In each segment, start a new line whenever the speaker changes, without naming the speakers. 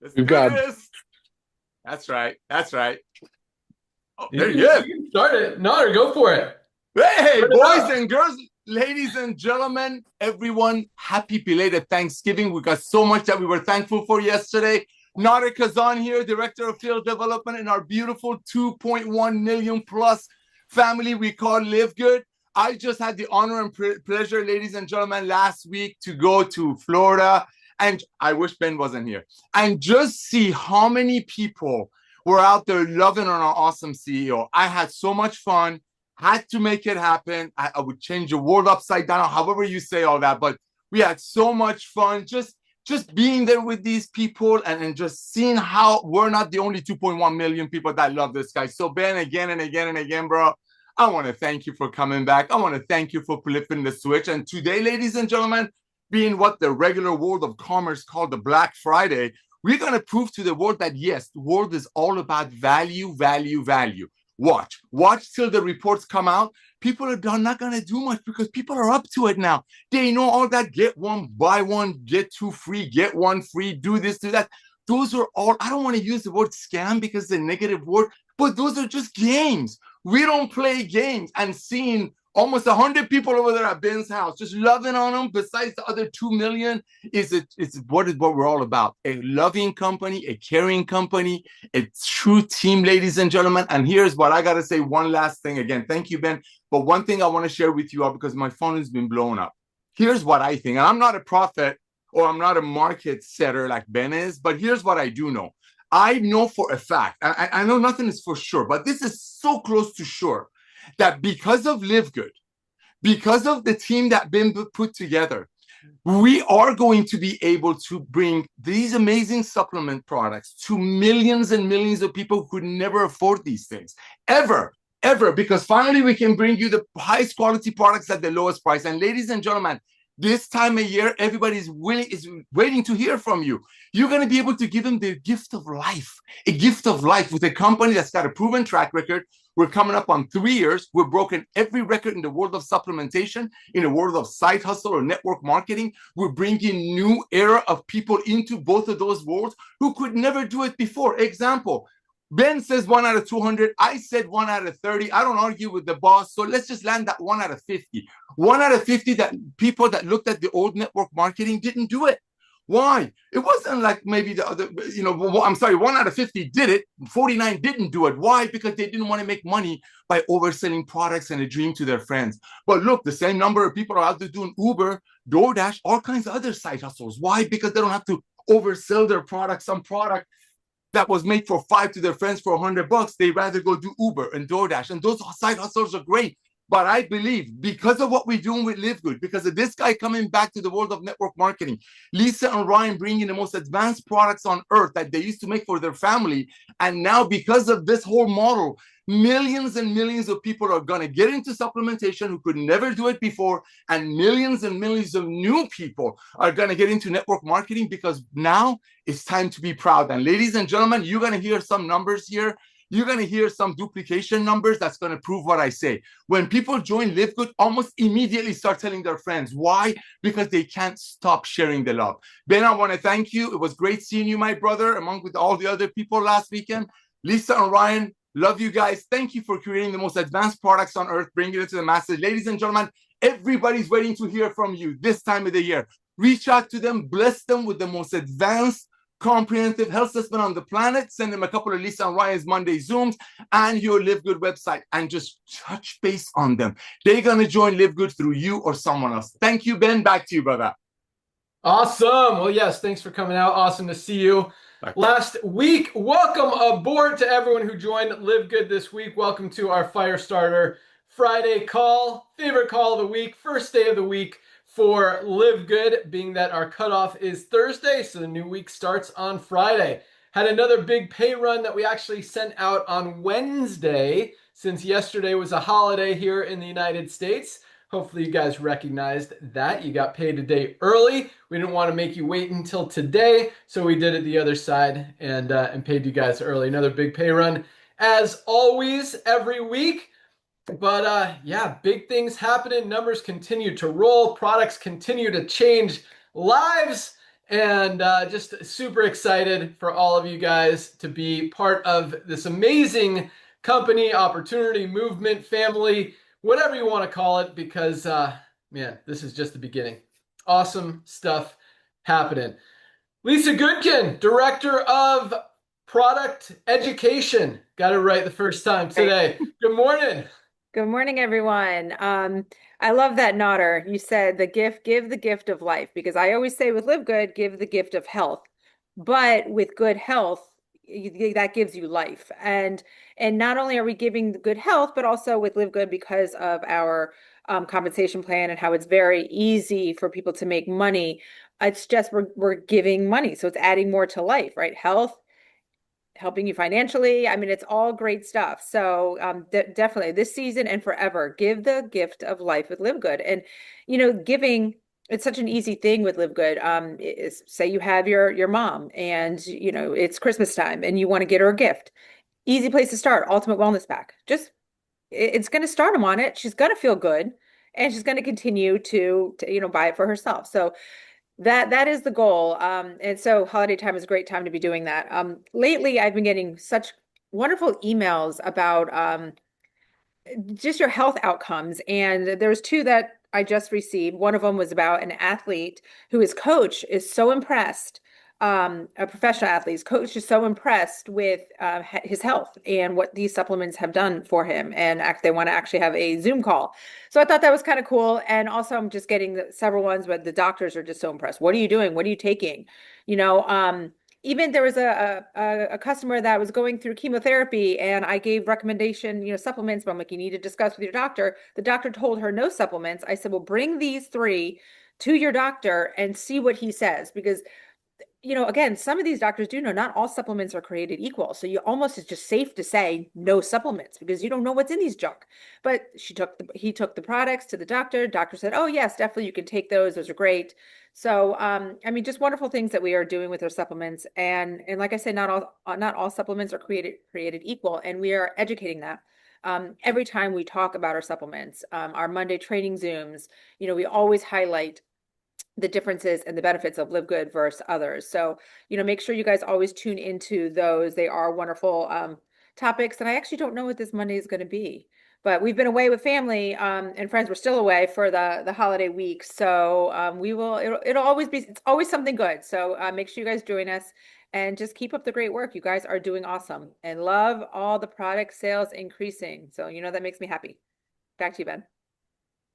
Let's
We've
do
got.
this. That's right. That's right. Oh,
You
there he
can,
is.
you can start it. No, go for it.
Hey,
Start it
boys
up.
and girls, ladies and gentlemen, everyone, happy belated Thanksgiving. We got so much that we were thankful for yesterday. Nader Kazan here, Director of Field Development in our beautiful 2.1 million plus family we call LiveGood. I just had the honor and pleasure, ladies and gentlemen, last week to go to Florida. And I wish Ben wasn't here. And just see how many people were out there loving on our awesome CEO. I had so much fun, had to make it happen. I would change the world upside down, however you say all that. But we had so much fun just being there with these people and just seeing how we're not the only 2.1 million people that love this guy. So Ben, again and again and again, bro, I want to thank you for coming back. I want to thank you for flipping the switch. And today, ladies and gentlemen, being what the regular world of commerce called the Black Friday, we're going to prove to the world that yes, the world is all about value, value, value. Watch till the reports come out. People are not going to do much because people are up to it now. They know all that get one, buy one, get two free, get one free, do this, do that. Those are all, I don't want to use the word scam because it's a negative word, but those are just games. We don't play games. And seeing almost 100 people over there at Ben's house, just loving on them, besides the other 2 million, it's what we're all about. A loving company, a caring company, a true team, ladies and gentlemen. And here's what I got to say one last thing. Again, thank you, Ben. But one thing I want to share with you all because my phone has been blown up. Here's what I think. And I'm not a prophet or I'm not a market setter like Ben is, but here's what I do know. I know for a fact, I know nothing is for sure, but this is so close to sure that because of LiveGood, because of the team that been put together, we are going to be able to bring these amazing supplement products to millions and millions of people who could never afford these things ever, ever, because finally we can bring you the highest quality products at the lowest price. And ladies and gentlemen, this time of year, everybody's is waiting to hear from you. You're going to be able to give them the gift of life, a gift of life with a company that's got a proven track record. We're coming up on 3 years. We've broken every record in the world of supplementation, in the world of side hustle or network marketing. We're bringing new era of people into both of those worlds who could never do it before. Example, Ben says 1 out of 200. I said 1 out of 30. I don't argue with the boss. So let's just land that 1 out of 50. 1 out of 50 that people that looked at the old network marketing didn't do it. Why? It wasn't like maybe the other, I'm sorry, 1 out of 50 did it, 49 didn't do it. Why? Because they didn't want to make money by overselling products and a dream to their friends. But look, the same number of people are out there doing Uber, DoorDash, all kinds of other side hustles. Why? Because they don't have to oversell their product, some product that was made for five to their friends for $100. They rather go do Uber and DoorDash. And those side hustles are great. But I believe because of what we're doing with LiveGood, because of this guy coming back to the world of network marketing, Lisa and Ryan bringing the most advanced products on earth that they used to make for their family. And now, because of this whole model, millions and millions of people are going to get into supplementation who could never do it before. And millions of new people are going to get into network marketing because now it's time to be proud. And ladies and gentlemen, you're going to hear some numbers here. You're going to hear some duplication numbers that's going to prove what I say. When people join LiveGood, almost immediately start telling their friends. Why? Because they can't stop sharing the love. Ben, I want to thank you. It was great seeing you, my brother, among with all the other people last weekend. Lisa and Ryan, love you guys. Thank you for creating the most advanced products on earth, bringing it to the masses. Ladies and gentlemen, everybody's waiting to hear from you this time of the year. Reach out to them, bless them with the most advanced comprehensive health system on the planet. Send them a couple of Lisa and Ryan's Monday Zooms and your LiveGood website and just touch base on them. They're going to join LiveGood through you or someone else. Thank you, Ben. Back to you, brother.
Awesome. Well, yes, thanks for coming out. Awesome to see you.
Likewise.
Last week, welcome aboard to everyone who joined LiveGood this week. Welcome to our Firestarter Friday call, favorite call of the week, first day of the week for LiveGood, being that our cutoff is Thursday, so the new week starts on Friday. Had another big pay run that we actually sent out on Wednesday, since yesterday was a holiday here in the United States. Hopefully you guys recognized that. You got paid a day early. We didn't want to make you wait until today, so we did it the other side and paid you guys early. Another big pay run, as always, every week. But yeah, big things happening. Numbers continue to roll. Products continue to change lives. and just super excited for all of you guys to be part of this amazing company, opportunity, movement, family, whatever you want to call it, because man, this is just the beginning. Awesome stuff happening. Lisa Goodkin, Director of Product Education. Got it right the first time today. Good morning.
Good morning, everyone. I love that nodder. You said give the gift of life, because I always say with Live Good, give the gift of health. But with good health, that gives you life. And not only are we giving the good health, but also with Live Good, because of our compensation plan and how it's very easy for people to make money. It's just we're giving money, so it's adding more to life, right? Health, helping you financially. I mean, it's all great stuff. So definitely this season and forever, give the gift of life with Live Good. And, giving, it's such an easy thing with Live Good. Say you have your mom and, it's Christmas time and you want to get her a gift. Easy place to start, Ultimate Wellness Pack. Just, it's going to start them on it. She's going to feel good and she's going to continue to buy it for herself. So that is the goal. And so holiday time is a great time to be doing that. Lately, I've been getting such wonderful emails about just your health outcomes. And there's two that I just received. One of them was about an athlete who his coach is so impressed. A professional athlete, his coach is so impressed with his health and what these supplements have done for him. And they want to actually have a Zoom call. So I thought that was kind of cool. And also, I'm just getting several ones, but the doctors are just so impressed. What are you doing? What are you taking? You know, even there was a customer that was going through chemotherapy, and I gave recommendation, supplements, but I'm like, you need to discuss with your doctor. The doctor told her no supplements. I said, well, bring these three to your doctor and see what he says, because again, some of these doctors do know not all supplements are created equal. So you almost, it's just safe to say no supplements, because you don't know what's in these junk. But he took the products to the doctor. Doctor said, oh yes, definitely you can take those. Those are great. So I mean, just wonderful things that we are doing with our supplements. And like I said, not all supplements are created equal, and we are educating that. Every time we talk about our supplements, our Monday training Zooms, we always highlight the differences and the benefits of Live Good versus others. So, make sure you guys always tune into those. They are wonderful topics. And I actually don't know what this Monday is going to be, but we've been away with family and friends. We're still away for the holiday week. So it'll always be, it's always something good. So make sure you guys join us and just keep up the great work. You guys are doing awesome, and love all the product sales increasing. So, that makes me happy. Back to you, Ben.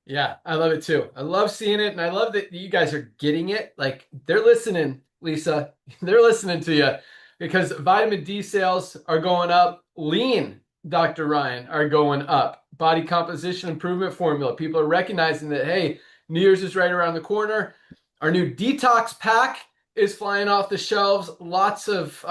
Yeah, I love it too. I love seeing it, and I love that you guys are getting it. Like, they're listening, Lisa. They're listening to you, because vitamin D sales are going up. Lean, Dr. Ryan, are going up. Body composition improvement formula. People are recognizing that, hey, New Year's is right around the corner. Our new detox pack is flying off the shelves. Lots of,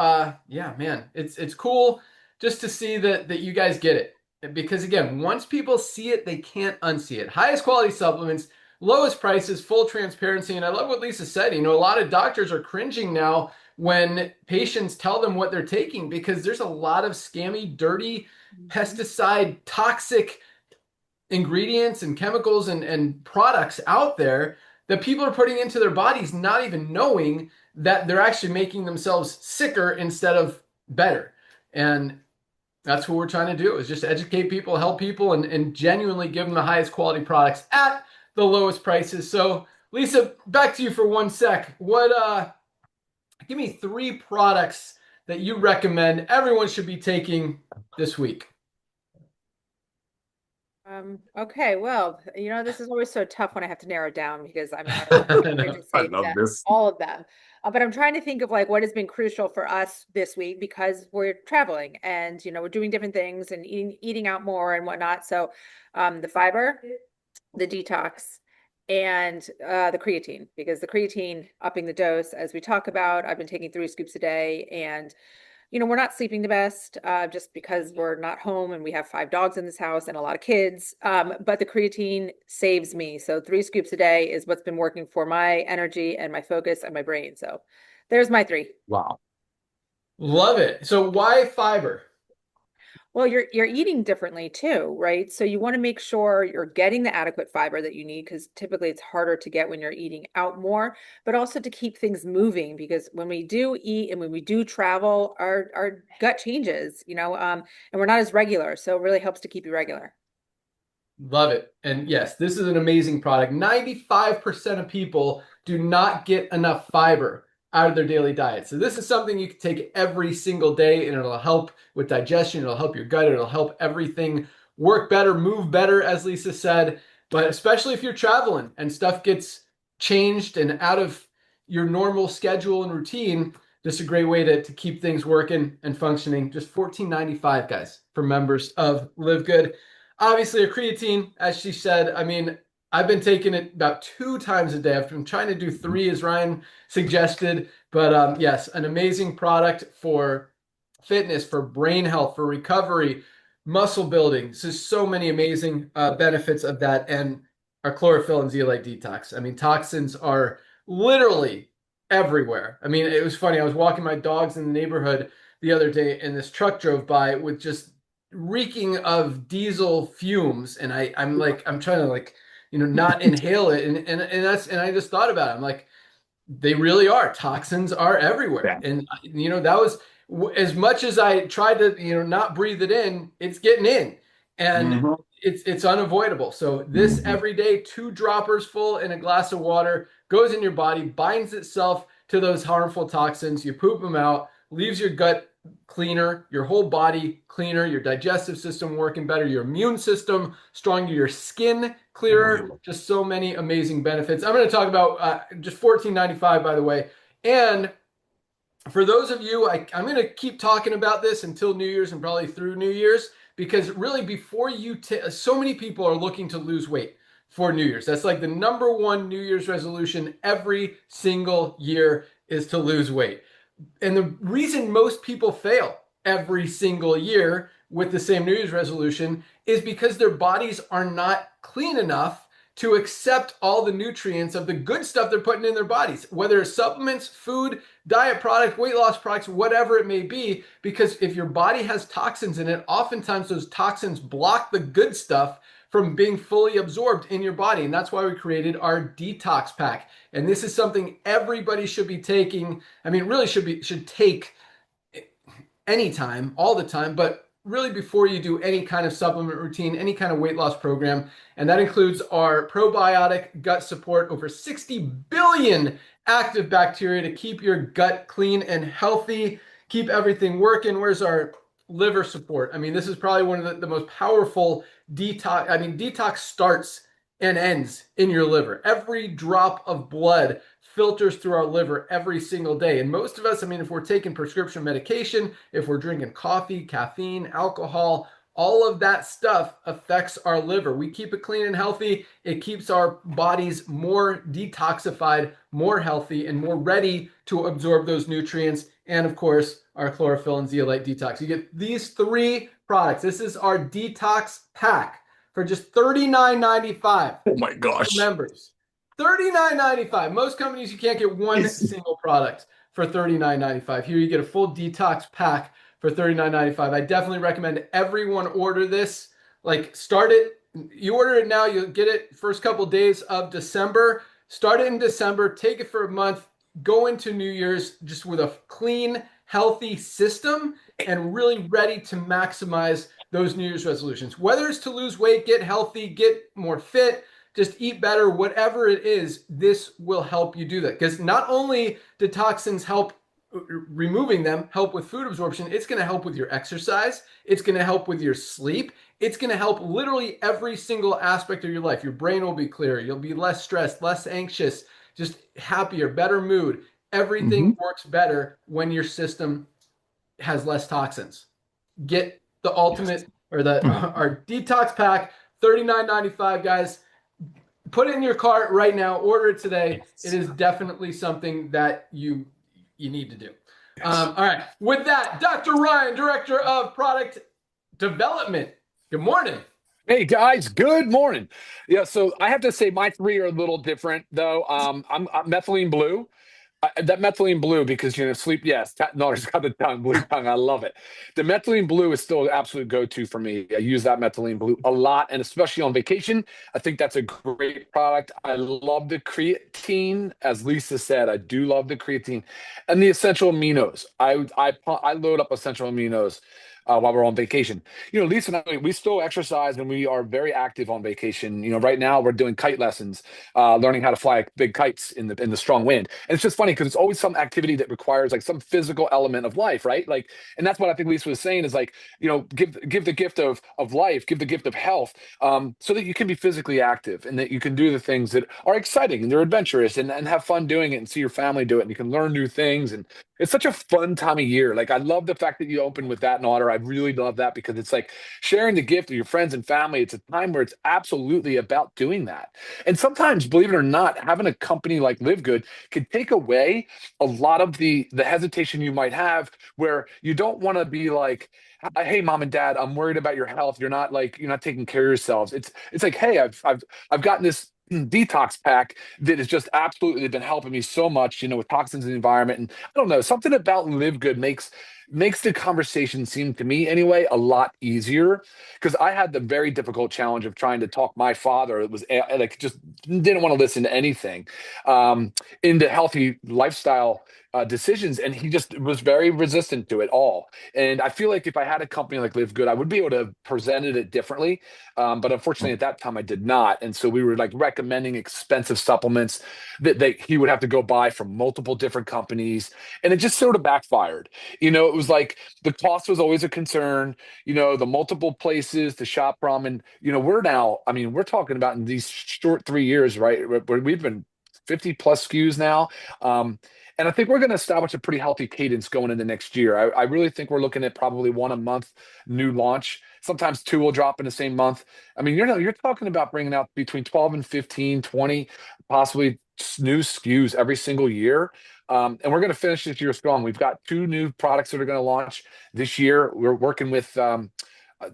yeah, man, it's cool just to see that you guys get it. Because again, once people see it, they can't unsee it. Highest quality supplements, lowest prices, full transparency. And I love what Lisa said. A lot of doctors are cringing now when patients tell them what they're taking, because there's a lot of scammy, dirty, pesticide, toxic ingredients and chemicals and products out there that people are putting into their bodies, not even knowing that they're actually making themselves sicker instead of better. And that's what we're trying to do, is just educate people, help people, and genuinely give them the highest quality products at the lowest prices. So, Lisa, back to you for 1 sec. Give me 3 products that you recommend everyone should be taking this week.
Okay, well, this is always so tough when I have to narrow it down, because I'm to
I
say
love
that,
this.
all of them. But I'm trying to think of like what has been crucial for us this week, because we're traveling and we're doing different things and eating out more and whatnot. So the fiber, the detox, and the creatine, because the creatine upping the dose, as we talk about, I've been taking 3 scoops a day, and we're not sleeping the best just because we're not home and we have 5 dogs in this house and a lot of kids. But the creatine saves me. So 3 scoops a day is what's been working for my energy and my focus and my brain. So there's my 3.
Wow.
Love it. So why fiber?
Well, you're eating differently too, right? So you want to make sure you're getting the adequate fiber that you need because typically it's harder to get when you're eating out more, but also to keep things moving because when we do eat and when we do travel, our gut changes, and we're not as regular. So it really helps to keep you regular.
Love it. And yes, this is an amazing product. 95% of people do not get enough fiber out of their daily diet. So this is something you can take every single day and it'll help with digestion. It'll help your gut. It'll help everything work better, move better, as Lisa said. But especially if you're traveling and stuff gets changed and out of your normal schedule and routine, just a great way to keep things working and functioning. Just $14.95, guys, for members of Live Good. Obviously, a creatine, as she said, I mean, I've been taking it about 2 times a day. I've been trying to do 3, as Ryan suggested. But yes, an amazing product for fitness, for brain health, for recovery, muscle building. So many amazing benefits of that. And our chlorophyll and zeolite detox. I mean, toxins are literally everywhere. I mean, it was funny. I was walking my dogs in the neighborhood the other day, and this truck drove by with just reeking of diesel fumes, and I'm trying to not inhale it, and I just thought about it. I'm like, they really are. Toxins are everywhere.
Yeah.
And that was as much as I tried to not breathe it in, it's getting in, and it's unavoidable. So this every day, 2 droppers full in a glass of water goes in your body, binds itself to those harmful toxins. You poop them out, leaves your gut cleaner, your whole body cleaner, your digestive system working better, your immune system stronger, your skin clearer. Just so many amazing benefits. I'm going to talk about just $14.95, by the way. And for those of you, I'm going to keep talking about this until New Year's and probably through New Year's, because really before so many people are looking to lose weight for New Year's. That's like the #1 New Year's resolution every single year is to lose weight. And the reason most people fail every single year with the same New Year's resolution is because their bodies are not clean enough to accept all the nutrients of the good stuff they're putting in their bodies, whether it's supplements, food, diet product, weight loss products, whatever it may be. Because if your body has toxins in it, oftentimes those toxins block the good stuff from being fully absorbed in your body. And that's why we created our detox pack. And this is something everybody should be taking. I mean, really should take anytime, all the time, but really before you do any kind of supplement routine, any kind of weight loss program. And that includes our probiotic gut support, over 60 billion active bacteria to keep your gut clean and healthy, keep everything working. Where's our liver support? I mean, this is probably one of the most powerful detox. I mean, detox starts and ends in your liver. Every drop of blood filters through our liver every single day. And most of us, I mean, if we're taking prescription medication, if we're drinking coffee, caffeine, alcohol, all of that stuff affects our liver. We keep it clean and healthy. It keeps our bodies more detoxified, more healthy, and more ready to absorb those nutrients. And of course, our chlorophyll and zeolite detox. You get these 3 products. This is our detox pack for just $39.95.
Oh my gosh.
Members. $39.95. Most companies, you can't get one single product for $39.95. Here you get a full detox pack for $39.95. I definitely recommend everyone order this. Like, start it. You order it now, you'll get it first couple days of December. Start it in December. Take it for a month. Go into New Year's just with a clean, healthy system and really ready to maximize those New Year's resolutions. Whether it's to lose weight, get healthy, get more fit, just eat better, whatever it is, this will help you do that. Because not only do toxins help removing them, help with food absorption, it's going to help with your exercise. It's going to help with your sleep. It's going to help literally every single aspect of your life. Your brain will be clearer. You'll be less stressed, less anxious, just happier, better mood. Everything works better when your system has less toxins. Get the ultimate or our detox pack, $39.95, guys. Put it in your cart right now. Order it today. It is definitely something that you need to do. All right. With that, Dr. Ryan, Director of Product Development. Good morning.
Hey guys, good morning. Yeah, so I have to say my 3 are a little different though. I'm methylene blue. That methylene blue, because sleep. Yes, no, it's got the blue tongue. I love it. The methylene blue is still an absolute go-to for me. I use that methylene blue a lot, and especially on vacation. I think that's a great product. I love the creatine, as Lisa said. I do love the creatine and the essential aminos. I load up essential aminos. While we're on vacation, Lisa and I, we still exercise and we are very active on vacation. Right now we're doing kite lessons, learning how to fly big kites in the strong wind. And it's just funny because it's always some activity that requires like some physical element of life, right? Like, and that's what I think Lisa was saying is like, give the gift of life, give the gift of health, so that you can be physically active and that you can do the things that are exciting and they're adventurous and have fun doing it and see your family do it and you can learn new things. And it's such a fun time of year. Like, I love the fact that you open with that in order. I really love that because it's like sharing the gift of your friends and family. It's a time where it's absolutely about doing that. And sometimes, believe it or not, having a company like LiveGood can take away a lot of the hesitation you might have, where you don't want to be like, hey, mom and dad, I'm worried about your health. You're not taking care of yourselves. It's like, hey, I've gotten this detox pack that has just absolutely been helping me so much, with toxins in the environment. And I don't know, something about Live Good makes the conversation seem, to me anyway, a lot easier, because I had the very difficult challenge of trying to talk my father. It was like, just didn't want to listen to anything, into healthy lifestyle decisions, and he just was very resistant to it all. And I feel like if I had a company like Live Good, I would be able to have presented it differently. But unfortunately, at that time, I did not. And so we were like recommending expensive supplements that he would have to go buy from multiple different companies, and it just sort of backfired. It was like the cost was always a concern. The multiple places to shop from, and we're now. I mean, we're talking about in these short 3 years, right? Where we've been 50 plus SKUs now. And I think we're going to establish a pretty healthy cadence going into next year. I really think we're looking at probably one a month new launch. Sometimes two will drop in the same month. I mean, you're talking about bringing out between 12 and 15, 20, possibly new SKUs every single year. And we're going to finish this year strong. We've got two new products that are going to launch this year. We're working with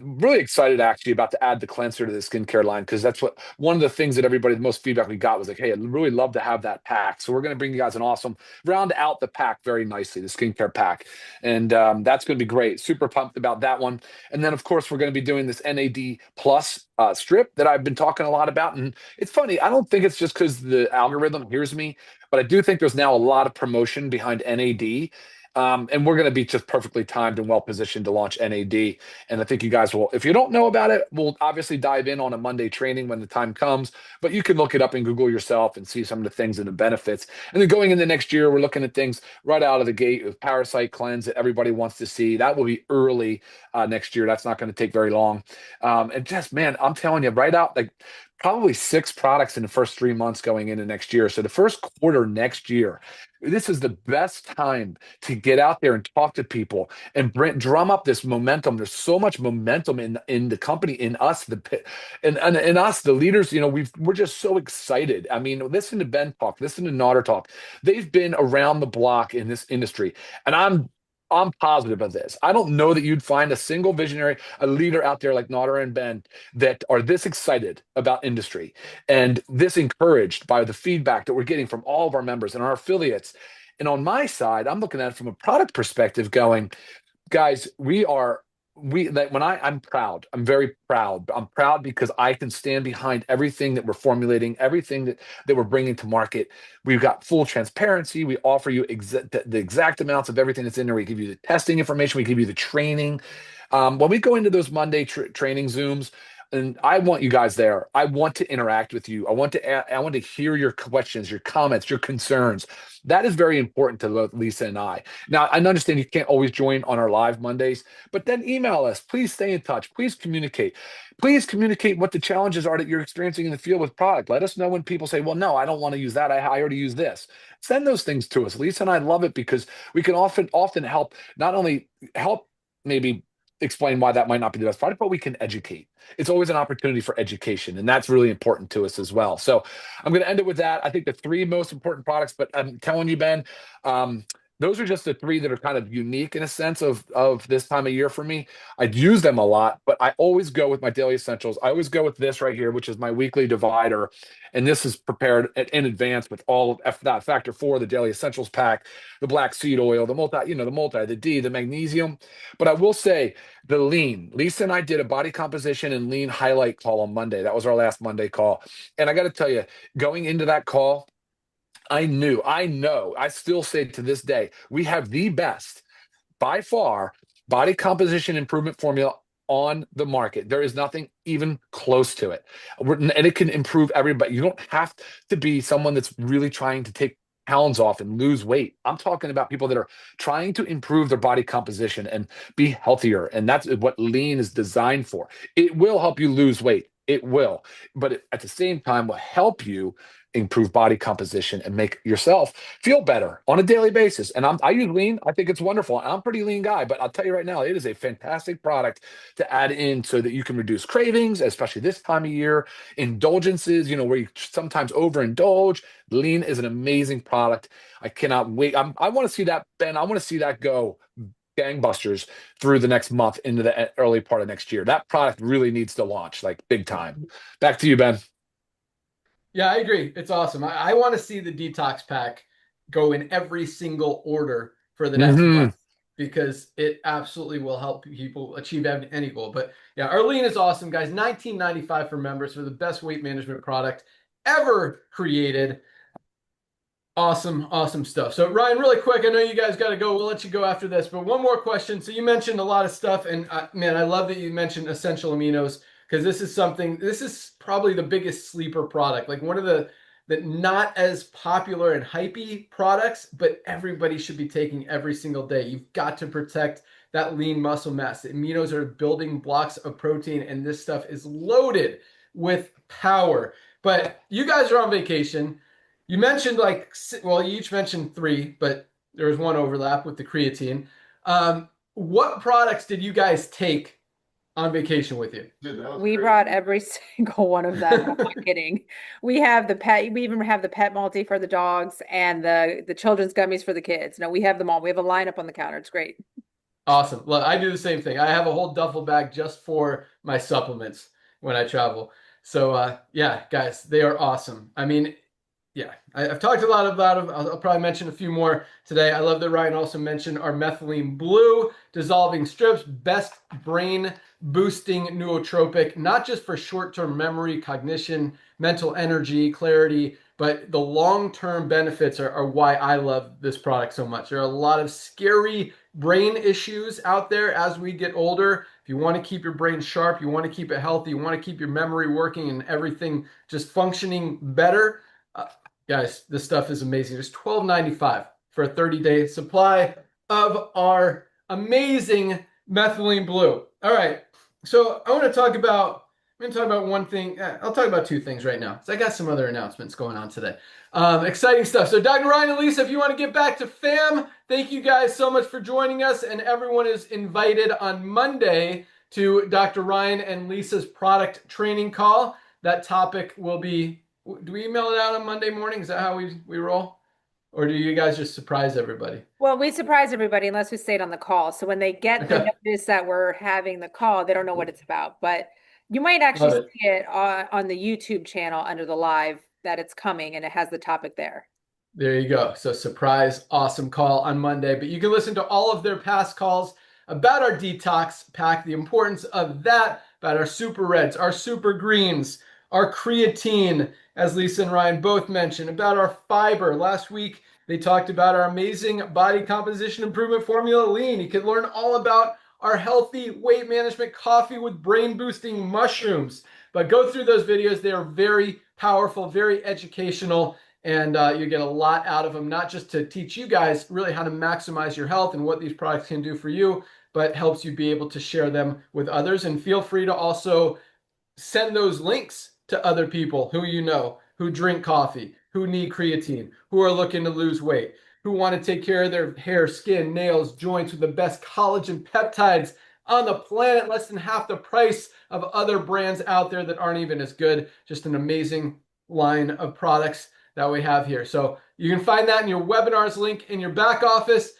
really excited actually about to add the cleanser to the skincare line, because that's what one of the things that everybody, the most feedback we got was like, hey, I'd really love to have that pack. So we're going to bring you guys an awesome round out the pack very nicely, the skincare pack. And that's going to be great. Super pumped about that one. And then of course, we're going to be doing this NAD plus strip that I've been talking a lot about. And it's funny, I don't think it's just because the algorithm hears me, but I do think there's now a lot of promotion behind NAD. And we're going to be just perfectly timed and well positioned to launch NAD. And I think you guys will, if you don't know about it, we'll obviously dive in on a Monday training when the time comes, but you can look it up in Google yourself and see some of the things and the benefits. And then going into next year, we're looking at things right out of the gate with Parasite Cleanse that everybody wants to see. That will be early next year. That's not going to take very long. And just, man, I'm telling you right out, like, probably 6 products in the first 3 months going into next year. So the first quarter next year, this is the best time to get out there and talk to people and drum up this momentum. There's so much momentum in the company, in us, in us, the leaders. We're just so excited. I mean, listen to Ben talk, listen to Nodder talk. They've been around the block in this industry, and I'm positive of this. I don't know that you'd find a single visionary, a leader out there like Nodder and Ben that are this excited about industry and this encouraged by the feedback that we're getting from all of our members and our affiliates. And on my side, I'm looking at it from a product perspective going, guys, I'm proud. I'm very proud. I'm proud because I can stand behind everything that we're formulating, everything that we're bringing to market. We've got full transparency. We offer you the exact amounts of everything that's in there. We give you the testing information. We give you the training. When we go into those Monday training Zooms, and I want you guys there. I want to interact with you. I want to hear your questions, your comments, your concerns. That is very important to Lisa and I. Now, I understand you can't always join on our live Mondays, but then email us. Please stay in touch. Please communicate. Please communicate what the challenges are that you're experiencing in the field with product. Let us know when people say, well, no, I don't want to use that. I already use this. Send those things to us. Lisa and I love it because we can often help, not only help maybe explain why that might not be the best product, but we can educate. It's always an opportunity for education, and that's really important to us as well. So I'm going to end it with that. I think the 3 most important products, but I'm telling you, Ben, those are just the three that are kind of unique in a sense of this time of year for me. I'd use them a lot, but I always go with my daily essentials. I always go with this right here, which is my weekly divider. And this is prepared in advance with all of that factor four, the daily essentials pack, the black seed oil, the the D, the magnesium. But I will say the lean. Lisa and I did a body composition and lean highlight call on Monday. That was our last Monday call. And I got to tell you, going into that call, I know, I still say to this day, we have the best, by far, body composition improvement formula on the market. There is nothing even close to it. And it can improve everybody. You don't have to be someone that's really trying to take pounds off and lose weight. I'm talking about people that are trying to improve their body composition and be healthier. And that's what lean is designed for. It will help you lose weight. It will, but at the same time will help you improve body composition and make yourself feel better on a daily basis. And I use lean. I think it's wonderful. I'm a pretty lean guy, but I'll tell you right now, it is a fantastic product to add in so that you can reduce cravings, especially this time of year, indulgences, where you sometimes overindulge. Lean is an amazing product. I cannot wait. I want to see that, Ben. I want to see that go gangbusters through the next month into the early part of next year. That product really needs to launch like big time. Back to you, Ben.
Yeah, I agree. It's awesome. I want to see the detox pack go in every single order for the next month, because it absolutely will help people achieve any goal. But yeah, our lean is awesome, guys. $19.95 for members for the best weight management product ever created. Awesome stuff. So Ryan, really quick, I know you guys got to go. We'll let you go after this, but one more question. So you mentioned a lot of stuff, and man, I love that you mentioned essential aminos, because this is probably the biggest sleeper product, like one of the not as popular and hypey products, but everybody should be taking every single day. You've got to protect that lean muscle mass. The aminos are building blocks of protein, and this stuff is loaded with power. But you guys are on vacation. You mentioned you each mentioned three, but there was one overlap with the creatine. What products did you guys take on vacation with you?
Dude, we brought every single one of them. I'm not kidding. We have the pet. We even have the pet multi for the dogs and the children's gummies for the kids. No, we have them all. We have a lineup on the counter. It's great.
Awesome. Look, I do the same thing. I have a whole duffel bag just for my supplements when I travel. So yeah, guys, they are awesome. I mean, yeah, I've talked a lot about them. I'll probably mention a few more today. I love that Ryan also mentioned our methylene blue dissolving strips, best brain boosting nootropic, not just for short-term memory, cognition, mental energy, clarity, but the long-term benefits are why I love this product so much. There are a lot of scary brain issues out there as we get older. If you want to keep your brain sharp, you want to keep it healthy, you want to keep your memory working and everything just functioning better, guys, this stuff is amazing. It's $12.95 for a 30-day supply of our amazing methylene blue. All right, so I'm going to talk about one thing. I'll talk about two things right now. So I got some other announcements going on today. Exciting stuff. So Dr. Ryan and Lisa, if you want to get back to fam, thank you guys so much for joining us. And everyone is invited on Monday to Dr. Ryan and Lisa's product training call. That topic will be, do we email it out on Monday morning? Is that how we roll? Or do you guys just surprise everybody?
Well, we surprise everybody unless we say it on the call. So when they get the notice that we're having the call, they don't know what it's about. But you might actually see it on the YouTube channel under the live that it's coming, and it has the topic there.
There you go. So surprise, awesome call on Monday. But you can listen to all of their past calls about our detox pack, the importance of that, about our super reds, our super greens, our creatine, as Lisa and Ryan both mentioned, about our fiber. Last week, they talked about our amazing body composition improvement formula, lean. You can learn all about our healthy weight management coffee with brain boosting mushrooms. But go through those videos. They are very powerful, very educational, and you get a lot out of them, not just to teach you guys really how to maximize your health and what these products can do for you, but helps you be able to share them with others. And feel free to also send those links to other people who you know, who drink coffee, who need creatine, who are looking to lose weight, who want to take care of their hair, skin, nails, joints with the best collagen peptides on the planet, less than half the price of other brands out there that aren't even as good. Just an amazing line of products that we have here. So you can find that in your webinars link in your back office.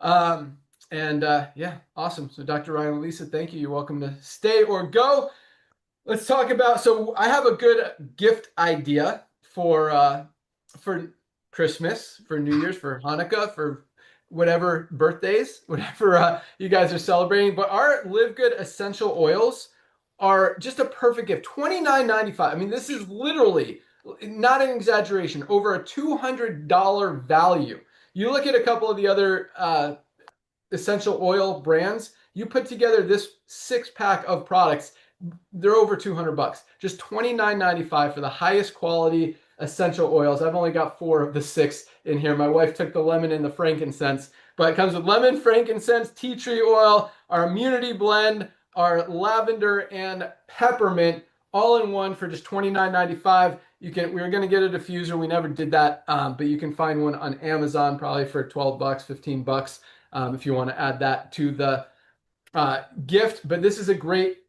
Yeah, awesome. So Dr. Ryan and Lisa, thank you. You're welcome to stay or go. Let's talk about, so I have a good gift idea for Christmas, for New Year's, for Hanukkah, for whatever birthdays, whatever you guys are celebrating. But our LiveGood essential oils are just a perfect gift. $29.95. I mean, this is literally, not an exaggeration, over a $200 value. You look at a couple of the other essential oil brands, you put together this 6-pack of products, they're over $200. Just $29.95 for the highest quality essential oils. I've only got 4 of the 6 in here. My wife took the lemon and the frankincense, but it comes with lemon, frankincense, tea tree oil, our immunity blend, our lavender and peppermint, all in one for just $29.95. We were going to get a diffuser. We never did that, but you can find one on Amazon probably for $12, $15 if you want to add that to the gift. But this is a great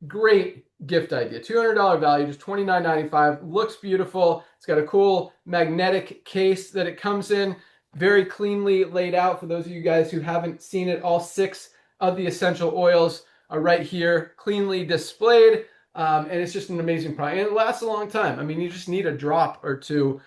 gift idea. $200 value, just $29.95. Looks beautiful. It's got a cool magnetic case that it comes in, very cleanly laid out. For those of you guys who haven't seen it, all 6 of the essential oils are right here, cleanly displayed. And it's just an amazing product. And it lasts a long time. I mean, you just need a drop or 2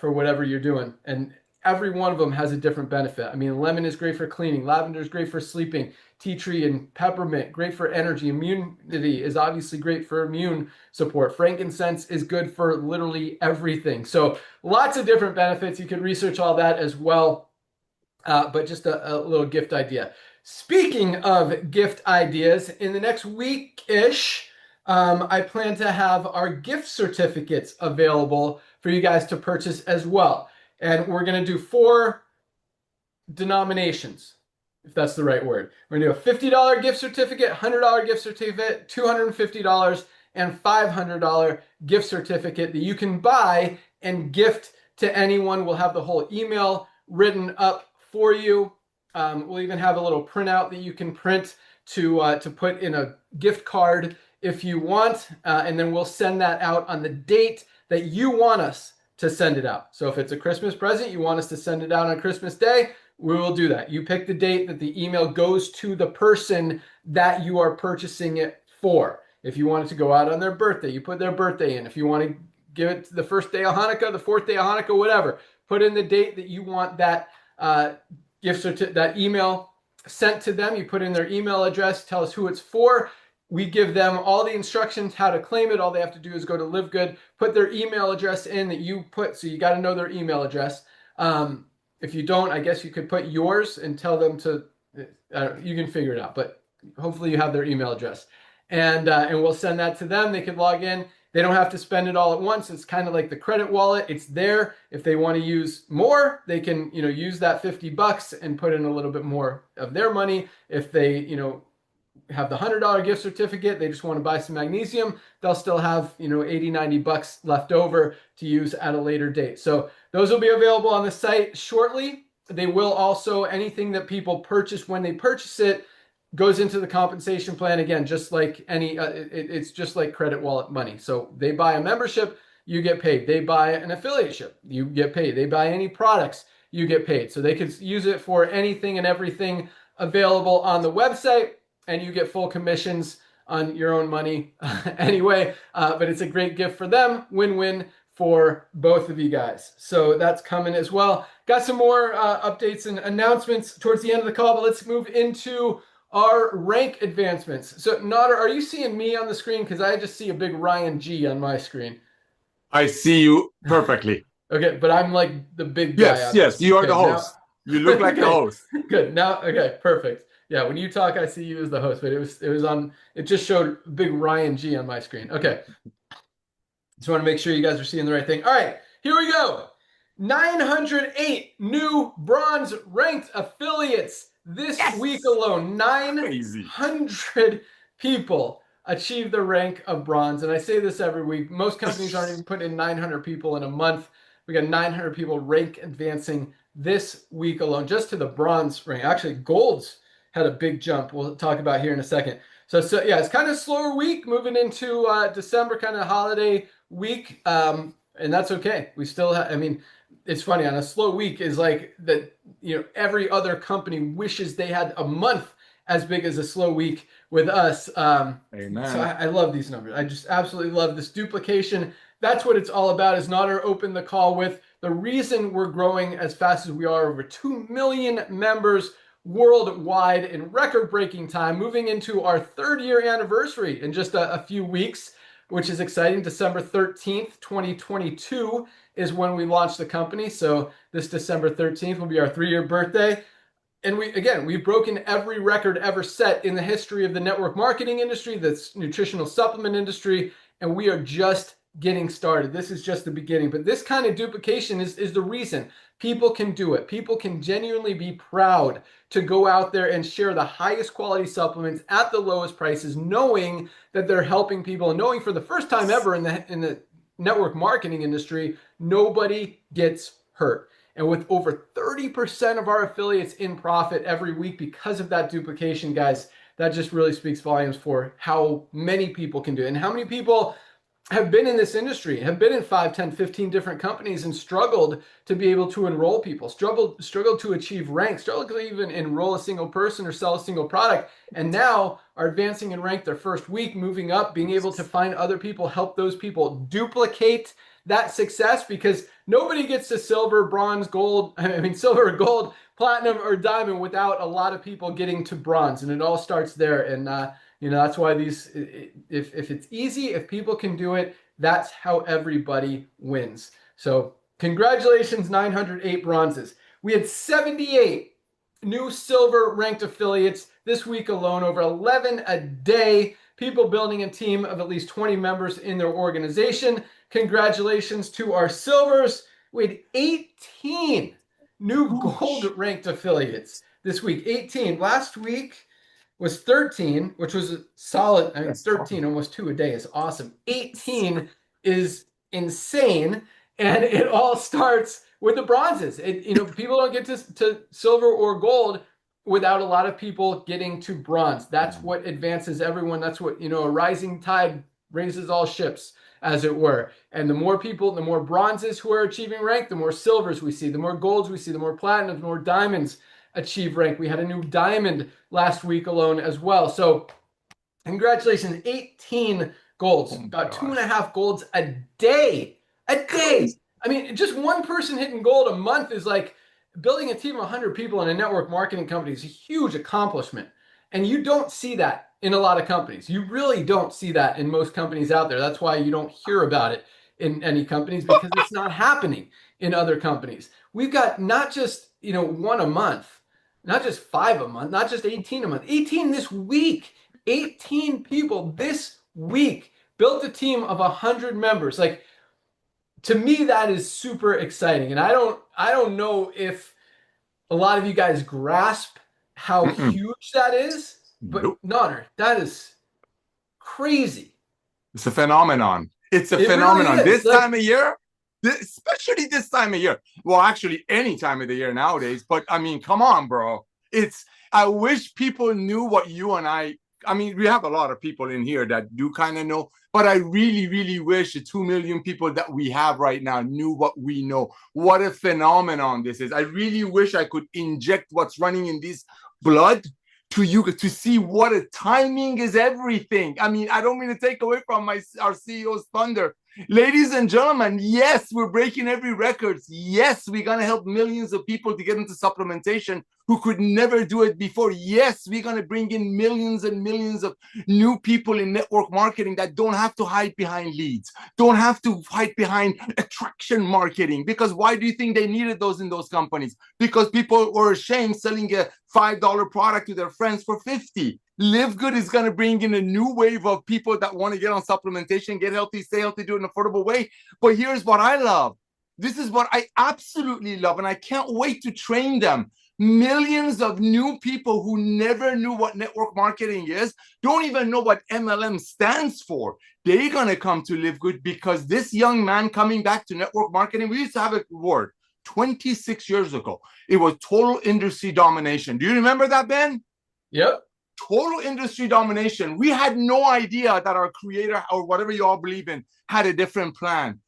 for whatever you're doing. And every one of them has a different benefit. I mean, lemon is great for cleaning. Lavender is great for sleeping. Tea tree and peppermint, great for energy. Immunity is obviously great for immune support. Frankincense is good for literally everything. So lots of different benefits. You can research all that as well. But just a little gift idea. Speaking of gift ideas, in the next week-ish, I plan to have our gift certificates available for you guys to purchase as well. And we're going to do 4 denominations, if that's the right word. We're going to do a $50 gift certificate, $100 gift certificate, $250, and $500 gift certificate that you can buy and gift to anyone. We'll have the whole email written up for you. We'll even have a little printout that you can print to put in a gift card if you want. And then we'll send that out on the date that you want us to send it out. So if it's a Christmas present, you want us to send it out on Christmas Day, we will do that. You pick the date that the email goes to the person that you are purchasing it for. If you want it to go out on their birthday, you put their birthday in. If you want to give it the first day of Hanukkah, the 4th day of Hanukkah, whatever, put in the date that you want that that email sent to them. You put in their email address, tell us who it's for. We give them all the instructions how to claim it. All they have to do is go to LiveGood, put their email address in that you put. So you got to know their email address. If you don't, I guess you could put yours and tell them to, you can figure it out, but hopefully you have their email address. And we'll send that to them. They can log in. They don't have to spend it all at once. It's kind of like the credit wallet. It's there. If they want to use more, they can, use that $50 and put in a little bit more of their money. If they, have the $100 gift certificate, they just want to buy some magnesium, they'll still have, $80, $90 left over to use at a later date. So those will be available on the site shortly. They will also, anything that people purchase when they purchase it goes into the compensation plan. Again, just like any, it's just like credit wallet money. So they buy a membership, you get paid. They buy an affiliateship, you get paid. They buy any products, you get paid. So they could use it for anything and everything available on the website, and you get full commissions on your own money anyway. But it's a great gift for them, win-win for both of you guys. So that's coming as well. Got some more updates and announcements towards the end of the call, but let's move into our rank advancements. So Nader, are you seeing me on the screen? Because I just see a big Ryan G on my screen.
I see you perfectly.
Okay, but I'm like the big guy.
Yes, you are the host. Now... You look like the host.
Good. Now, okay, perfect. Yeah, when you talk, I see you as the host, but it just showed big Ryan G on my screen. Okay. Just want to make sure you guys are seeing the right thing. All right, here we go. 908 new bronze ranked affiliates this week alone. 900 people achieved the rank of bronze. And I say this every week. Most companies aren't even putting in 900 people in a month. We got 900 people rank advancing this week alone, just to the bronze rank. Actually, gold's had a big jump. We'll talk about here in a second. So yeah, it's kind of a slower week moving into December, kind of holiday week. And that's okay. We still have, it's funny, on a slow week is like that, every other company wishes they had a month as big as a slow week with us.
Amen.
So I love these numbers. I just absolutely love this duplication. That's what it's all about. As Nader opened the call with, the reason we're growing as fast as we are, over 2 million members worldwide in record-breaking time, moving into our 3rd-year anniversary in just a few weeks, which is exciting. December 13th, 2022 is when we launched the company. So this December 13th will be our 3-year birthday. And we've broken every record ever set in the history of the network marketing industry, the nutritional supplement industry, and we are just getting started. This is just the beginning. But this kind of duplication is the reason people can do it. People can genuinely be proud to go out there and share the highest quality supplements at the lowest prices, knowing that they're helping people, and knowing for the first time ever in the network marketing industry, nobody gets hurt. And with over 30% of our affiliates in profit every week because of that duplication, guys, that just really speaks volumes for how many people can do it, and how many people have been in this industry, have been in 5, 10, 15 different companies and struggled to be able to enroll people, struggled to achieve rank, struggled to even enroll a single person or sell a single product, and now are advancing in rank their first week, moving up, being able to find other people, help those people duplicate that success, because nobody gets to silver, bronze, gold, silver, gold, platinum, or diamond without a lot of people getting to bronze, and it all starts there. And that's why if it's easy, if people can do it, that's how everybody wins. So congratulations, 908 bronzes. We had 78 new silver ranked affiliates this week alone, over 11 a day, people building a team of at least 20 members in their organization. Congratulations to our silvers. We had 18 new gold ranked affiliates this week. 18. Last week was 13, which was a solid. 13, almost 2 a day is awesome. 18 is insane. And it all starts with the bronzes. People don't get to silver or gold without a lot of people getting to bronze. That's what advances everyone. That's what, a rising tide raises all ships, as it were. And the more people, the more bronzes who are achieving rank, the more silvers we see, the more golds we see, the more platinums, the more diamonds achieve rank. We had a new diamond last week alone as well. So congratulations, 18 golds, about 2.5 golds a day. Just one person hitting gold a month is like building a team of 100 people in a network marketing company is a huge accomplishment. And you don't see that in a lot of companies. You really don't see that in most companies out there. That's why you don't hear about it in any companies, because it's not happening in other companies. We've got not just, 1 a month, not just 5 a month, not just 18 a month, 18 this week. 18 people this week built a team of 100 members. Like, to me, that is super exciting. And I don't know if a lot of you guys grasp how huge that is, but Nader, that is crazy.
It's a phenomenon. It phenomenon.
Really
this time of year, especially this time of year. Well, actually, any time of the year nowadays. But come on, bro. I wish people knew what you and I we have a lot of people in here that do kind of know, but I really, really wish the 2 million people that we have right now knew what we know. What a phenomenon this is. I really wish I could inject what's running in this blood to you to see what a timing is everything. I don't mean to take away from our CEO's thunder. Ladies and gentlemen, yes, we're breaking every record. Yes, we're going to help millions of people to get into supplementation who could never do it before. Yes, we're going to bring in millions and millions of new people in network marketing that don't have to hide behind leads, don't have to hide behind attraction marketing. Because why do you think they needed those in those companies? Because people were ashamed selling a $5 product to their friends for $50. LiveGood is going to bring in a new wave of people that want to get on supplementation, get healthy, stay healthy, do it in an affordable way. But here's what I love. This is what I absolutely love, and I can't wait to train them. Millions of new people who never knew what network marketing is, don't even know what MLM stands for. They're going to come to LiveGood because this young man coming back to network marketing, we used to have a word 26 years ago. It was total industry domination. Do you remember that, Ben?
Yep.
Total industry domination. We had no idea that our creator, or whatever you all believe in, had a different plan.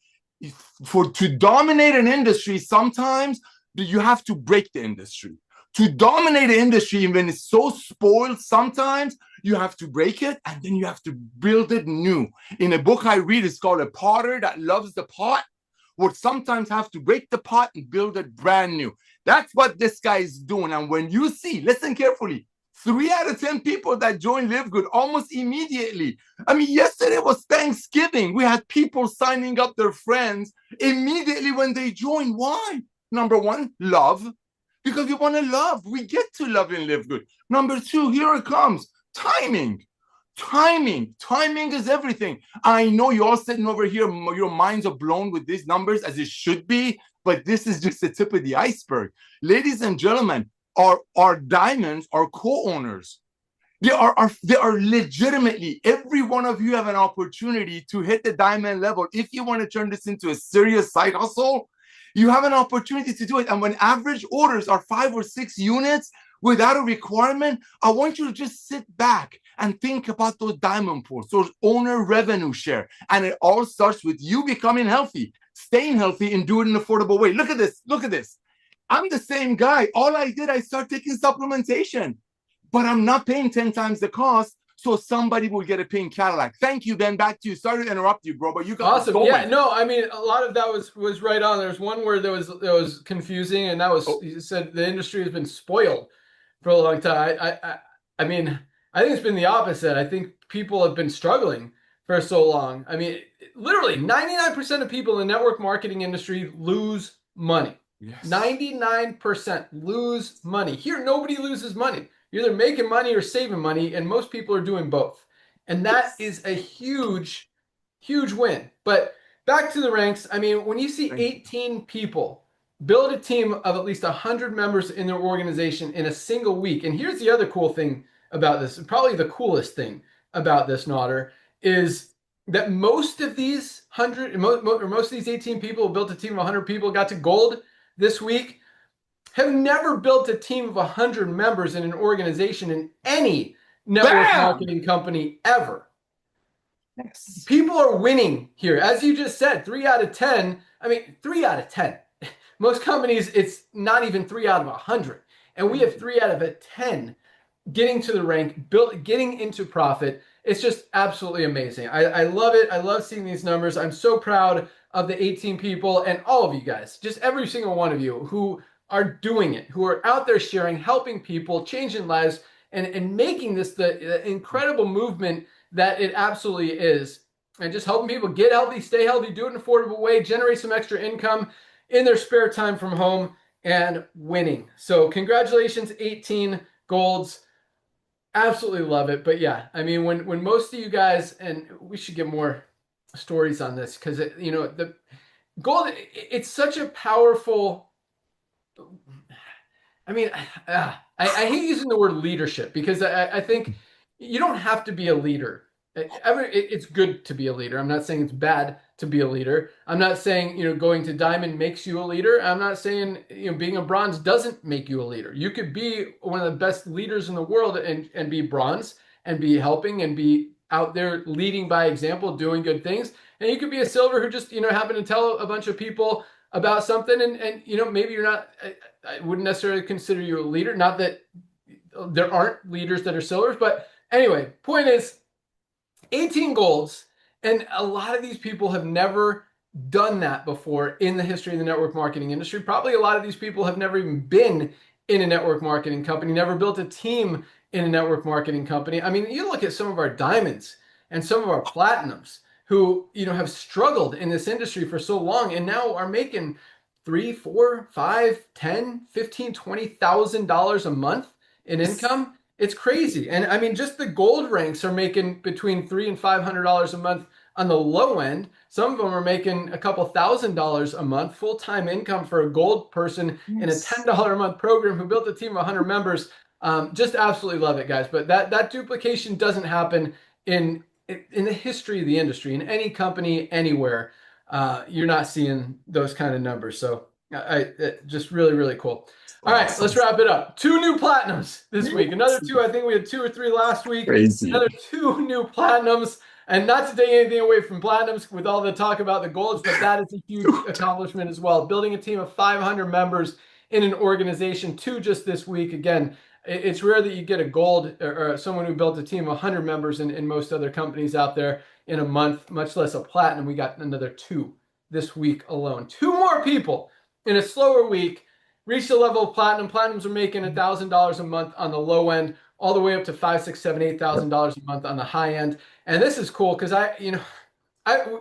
To dominate an industry, sometimes you have to break the industry. To dominate an industry, when it's so spoiled, sometimes you have to break it and then you have to build it new. In a book I read, it's called A Potter That Loves the Pot, would sometimes have to break the pot and build it brand new. That's what this guy is doing. And when you see, listen carefully, 3 out of 10 people that join LiveGood almost immediately. I mean, yesterday was Thanksgiving. We had people signing up their friends immediately when they join. Why? Number one, love. Because we want to love. We get to love in LiveGood. Number two, here it comes. Timing. Timing is everything. I know you're all sitting over here, your minds are blown with these numbers, as it should be, but this is just the tip of the iceberg. Ladies and gentlemen, our diamonds are co-owners. They are legitimately, every one of you have an opportunity to hit the diamond level. If you want to turn this into a serious side hustle, you have an opportunity to do it. And when average orders are 5 or 6 units without a requirement, I want you to just sit back and think about those diamond pools, those owner revenue share. And it all starts with you becoming healthy, staying healthy, and doing it in an affordable way. Look at this. Look at this. I'm the same guy. All I did, I started taking supplementation, but I'm not paying 10 times the cost. So somebody will get a pink Cadillac. Thank you, Ben. Back to you. Sorry to interrupt you, bro, but you got
awesome. Yeah, no, I mean, a lot of that was right on. There's one word that was confusing, and that was you said the industry has been spoiled for a long time. I mean, I think it's been the opposite. I think people have been struggling for so long. I mean, literally 99% of people in the network marketing industry lose money. Yes. 99% lose money. Here, nobody loses money. You're either making money or saving money, and most people are doing both. And that is a huge, huge win. But back to the ranks. I mean, when you see 18 people build a team of at least 100 members in their organization in a single week, and here's the other cool thing about this, probably the coolest thing about this, Nader, is that most of these 18 people who built a team of 100 people got to gold this week have never built a team of 100 members in an organization in any network marketing company ever. Yes. People are winning here. As you just said, 3 out of 10. I mean, 3 out of 10. Most companies, it's not even 3 out of 100. And we have 3 out of 10 getting to the rank, getting into profit. It's just absolutely amazing. I love it. I love seeing these numbers. I'm so proud of the 18 people and all of you guys, just every single one of you who are doing it, who are out there sharing, helping people, changing lives, and making this the incredible movement that it absolutely is. And just helping people get healthy, stay healthy, do it in an affordable way, generate some extra income in their spare time from home, and winning. So congratulations, 18 golds. Absolutely love it. But yeah, I mean, when most of you guys, and we should get more stories on this, because the gold, it's such a powerful, I mean, I hate using the word leadership, because I think you don't have to be a leader. It's good to be a leader. I'm not saying it's bad to be a leader. I'm not saying, going to diamond makes you a leader. I'm not saying, being a bronze doesn't make you a leader. You could be one of the best leaders in the world and be bronze and be helping and be out there leading by example, doing good things. And you could be a silver who just, happen to tell a bunch of people about something, and maybe you're not, I wouldn't necessarily consider you a leader. Not that there aren't leaders that are silvers, but anyway, point is 18 golds, and a lot of these people have never done that before in the history of the network marketing industry. Probably a lot of these people have never even been in a network marketing company, never built a team in a network marketing company. I mean, you look at some of our diamonds and some of our platinums who, have struggled in this industry for so long and now are making $3, $4, $5, $10, $15, $20,000 a month in income. It's crazy. And I mean, just the gold ranks are making between $300 and $500 a month on the low end. Some of them are making a couple $1,000s a month, full-time income for a gold person in a $10 a month program who built a team of 100 members. Just absolutely love it, guys. But that duplication doesn't happen in the history of the industry, in any company, anywhere. You're not seeing those kind of numbers. So just really, really cool. All right, let's wrap it up. 2 new platinums this week. Another 2. I think we had 2 or 3 last week.
Crazy.
Another 2 new platinums. And not to take anything away from platinums with all the talk about the golds, but that is a huge accomplishment as well. Building a team of 500 members in an organization, 2 just this week. Again, it's rare that you get a gold or someone who built a team of 100 members in most other companies out there in a month, much less a platinum. We got another 2 this week alone. 2 more people in a slower week reached the level of platinum. Platinums are making $1,000 a month on the low end, all the way up to $5,000, $6,000, $7,000, $8,000 a month on the high end. And this is cool because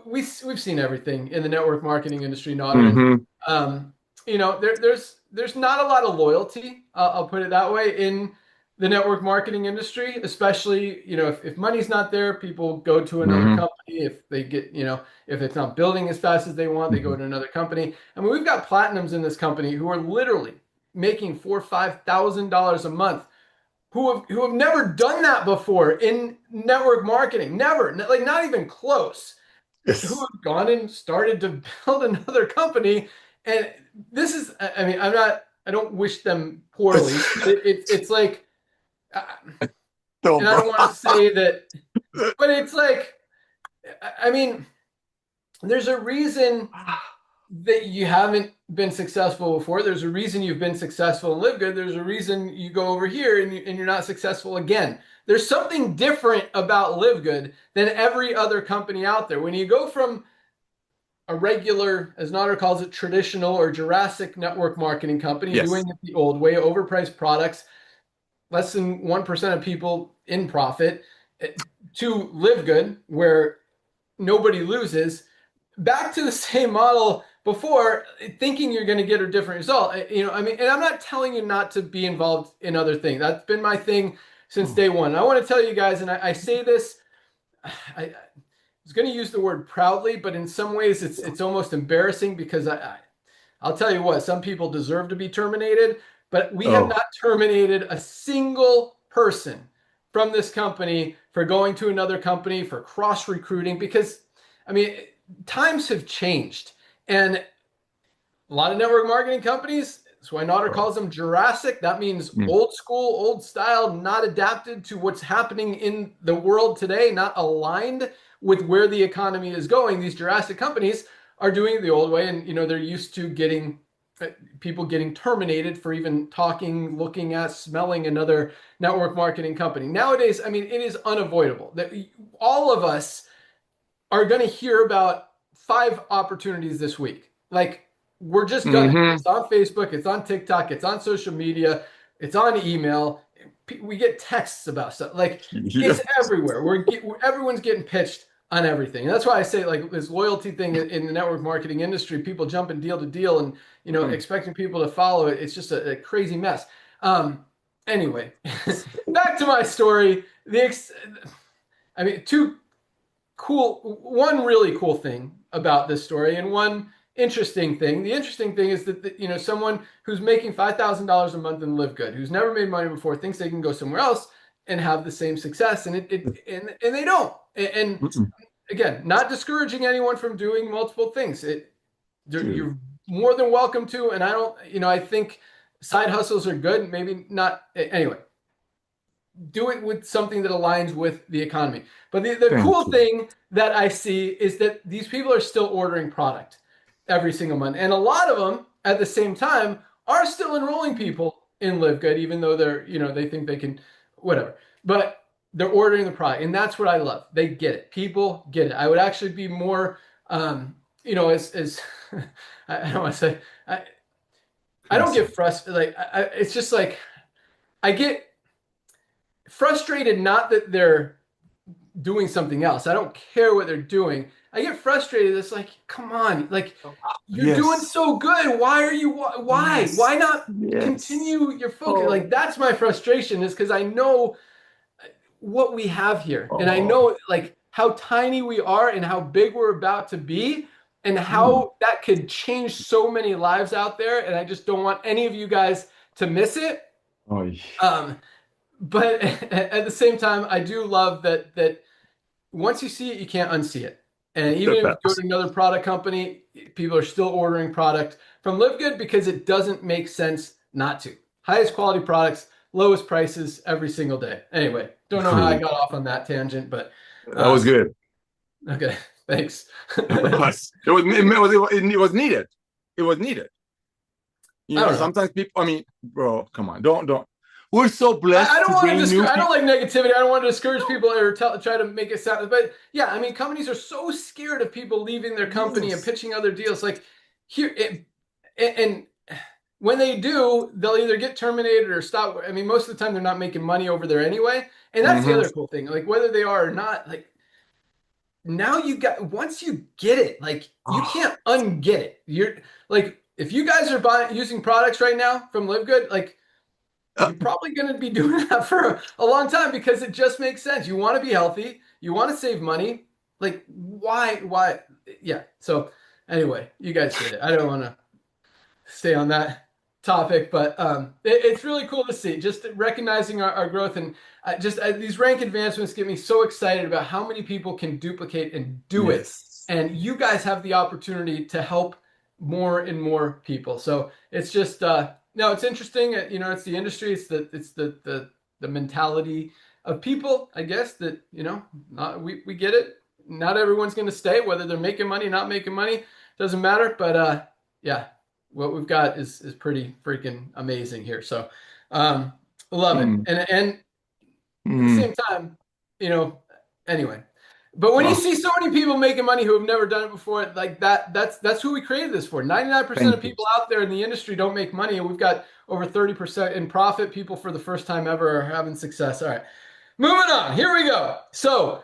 we've seen everything in the network marketing industry, there's not a lot of loyalty. I'll put it that way in the network marketing industry, especially, if money's not there, people go to another company. If they get, if it's not building as fast as they want, they go to another company. I mean, we've got platinums in this company who are literally making $4,000 or $5,000 a month, who have never done that before in network marketing, never, like not even close. Yes. Who have gone and started to build another company. And this is, I mean, I don't wish them poorly. It's like, and I don't want to say that, but it's like, I mean, there's a reason that you haven't been successful before. There's a reason you've been successful in LiveGood. There's a reason you go over here and you're not successful again. There's something different about LiveGood than every other company out there. When you go from a regular, as Nader calls it, traditional or Jurassic network marketing company, doing it the old way, overpriced products, less than 1% of people in profit, to LiveGood, where nobody loses, back to the same model before, thinking you're going to get a different result. And I'm not telling you not to be involved in other things. That's been my thing since day one. And I want to tell you guys, and I say this, I was going to use the word proudly, but in some ways it's almost embarrassing, because I'll tell you what, some people deserve to be terminated, but we have not terminated a single person from this company for going to another company, for cross recruiting, because times have changed, and a lot of network marketing companies, that's why Nader calls them Jurassic. That means old school, old style, not adapted to what's happening in the world today, not aligned with where the economy is going. These Jurassic companies are doing it the old way, and they're used to getting people getting terminated for even talking, looking at, smelling another network marketing company. Nowadays, it is unavoidable that all of us are going to hear about 5 opportunities this week. Like, we're just going to, it's on Facebook, it's on TikTok, it's on social media, it's on email. We get texts about stuff. Like, it's everywhere. Everyone's getting pitched on everything. And that's why I say, like, this loyalty thing in the network marketing industry, people jumping deal to deal and, expecting people to follow it. It's just a crazy mess. Anyway, back to my story. One really cool thing about this story, and one interesting thing. The interesting thing is that, someone who's making $5,000 a month in LiveGood, who's never made money before, thinks they can go somewhere else and have the same success, and they don't. And again, not discouraging anyone from doing multiple things. You're more than welcome to, and I think side hustles are good. Maybe not. Anyway, do it with something that aligns with the economy. But the cool thing that I see is that these people are still ordering product every single month. And a lot of them at the same time are still enrolling people in LiveGood, even though they're, they think they can, whatever. But they're ordering the product. And that's what I love. They get it. People get it. I would actually be more, as I don't want to say, I don't get frustrated. Like, it's just like, I get frustrated, not that they're doing something else. I don't care what they're doing. I get frustrated. It's like, come on, like, you're doing so good. Why not continue your focus? Like, that's my frustration, is because I know what we have here. And I know, like, how tiny we are and how big we're about to be, and how that could change so many lives out there. And I just don't want any of you guys to miss it. But at the same time, I do love that once you see it, you can't unsee it. And even if you go to another product company, people are still ordering product from LiveGood because it doesn't make sense not to. Highest quality products, lowest prices every single day. Anyway, don't know how I got off on that tangent, but
that was good.
Okay, thanks.
It was needed. It was needed. You know, sometimes people, I mean, bro, come on, don't. We're so blessed
I don't
to
want
bring
to
new
I don't
people.
like negativity. I don't want to discourage people or try to make it sound. But yeah, I mean, companies are so scared of people leaving their company and pitching other deals. Like and when they do, they'll either get terminated or stop. I mean, most of the time they're not making money over there anyway. And that's the other cool thing. Like whether they are or not, like now once you get it, like you can't unget it. You're like, if you guys are using products right now from LiveGood, like you're probably going to be doing that for a long time because it just makes sense. You want to be healthy. You want to save money. Like why? Yeah. So anyway, you guys get it. I don't want to stay on that topic, but it's really cool to see, just recognizing our growth, and these rank advancements get me so excited about how many people can duplicate and do it. And you guys have the opportunity to help more and more people. So it's just, no, it's interesting. You know, it's the industry. It's the mentality of people, I guess, that, you know, we get it. Not everyone's going to stay, whether they're making money, not making money, doesn't matter. But yeah, what we've got is pretty freaking amazing here. So love it. And at the same time, you know, anyway. But when you see so many people making money who have never done it before, like that's who we created this for. 99% of people out there in the industry don't make money, and we've got over 30% in profit. People for the first time ever are having success. All right, moving on. Here we go. So,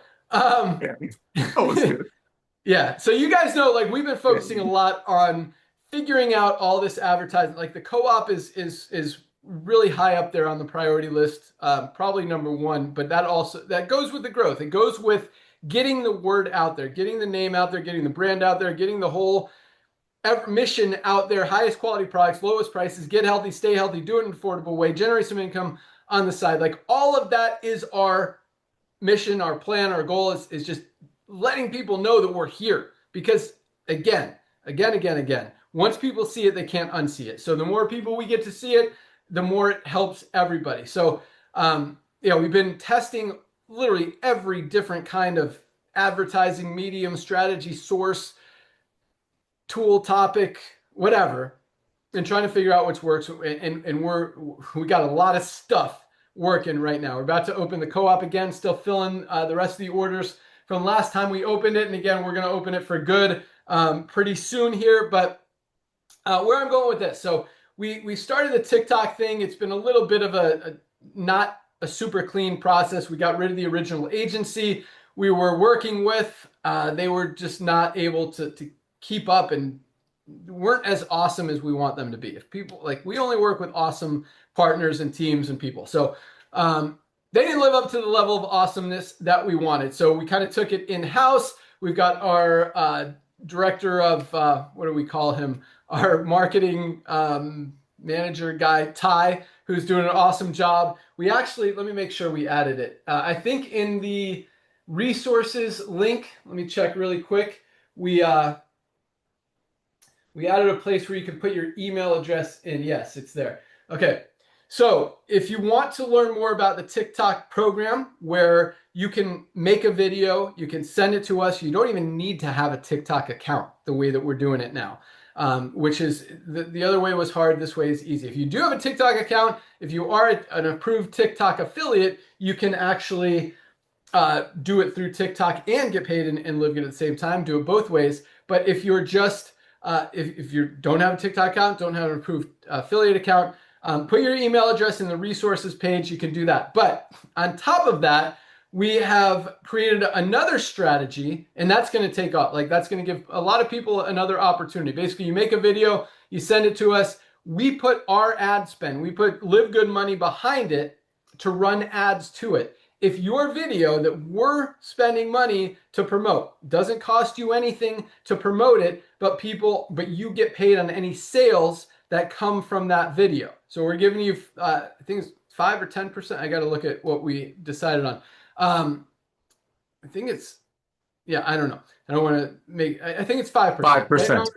yeah. So you guys know, like we've been focusing a lot on figuring out all this advertising. Like the co-op is really high up there on the priority list, probably number one. But that goes with the growth. It goes with getting the word out there, getting the name out there, getting the brand out there, getting the whole mission out there, highest quality products, lowest prices, get healthy, stay healthy, do it in an affordable way, generate some income on the side. Like all of that is our mission, our plan, our goal is just letting people know that we're here. Because again, once people see it, they can't unsee it. So the more people we get to see it, the more it helps everybody. So, we've been testing literally every different kind of advertising medium, strategy, source, tool, topic, whatever, and trying to figure out which works. And we got a lot of stuff working right now. We're about to open the co-op again, still filling the rest of the orders from last time we opened it. And again, we're going to open it for good pretty soon here. But where I'm going with this, so we started the TikTok thing. It's been a little bit of a not a super clean process. We got rid of the original agency we were working with. They were just not able to keep up and weren't as awesome as we want them to be. If people, like, we only work with awesome partners and teams and people. So they didn't live up to the level of awesomeness that we wanted. So we kind of took it in-house. We've got our director of, what do we call him? Our marketing manager guy, Ty, who's doing an awesome job. We actually, let me make sure we added it. I think in the resources link, let me check really quick. We added a place where you can put your email address in. Yes, it's there. Okay. So if you want to learn more about the TikTok program, where you can make a video, you can send it to us. You don't even need to have a TikTok account the way that we're doing it now, which is the other way was hard. This way is easy. If you do have a TikTok account, if you are an approved TikTok affiliate, you can actually do it through TikTok and get paid and LiveGood at the same time. Do it both ways. But if you're just if you don't have a TikTok account, don't have an approved affiliate account, put your email address in the resources page. You can do that. But on top of that, we have created another strategy, and that's going to take off. Like, that's going to give a lot of people another opportunity. Basically, you make a video, you send it to us. We put our ad spend, we put LiveGood money behind it to run ads to it. If your video that we're spending money to promote doesn't cost you anything to promote it, but you get paid on any sales that come from that video. So we're giving you, I think it's 5 or 10%. I got to look at what we decided on. I think it's, yeah, I don't know. I don't want to make, I think it's 5%.
5%.
Right?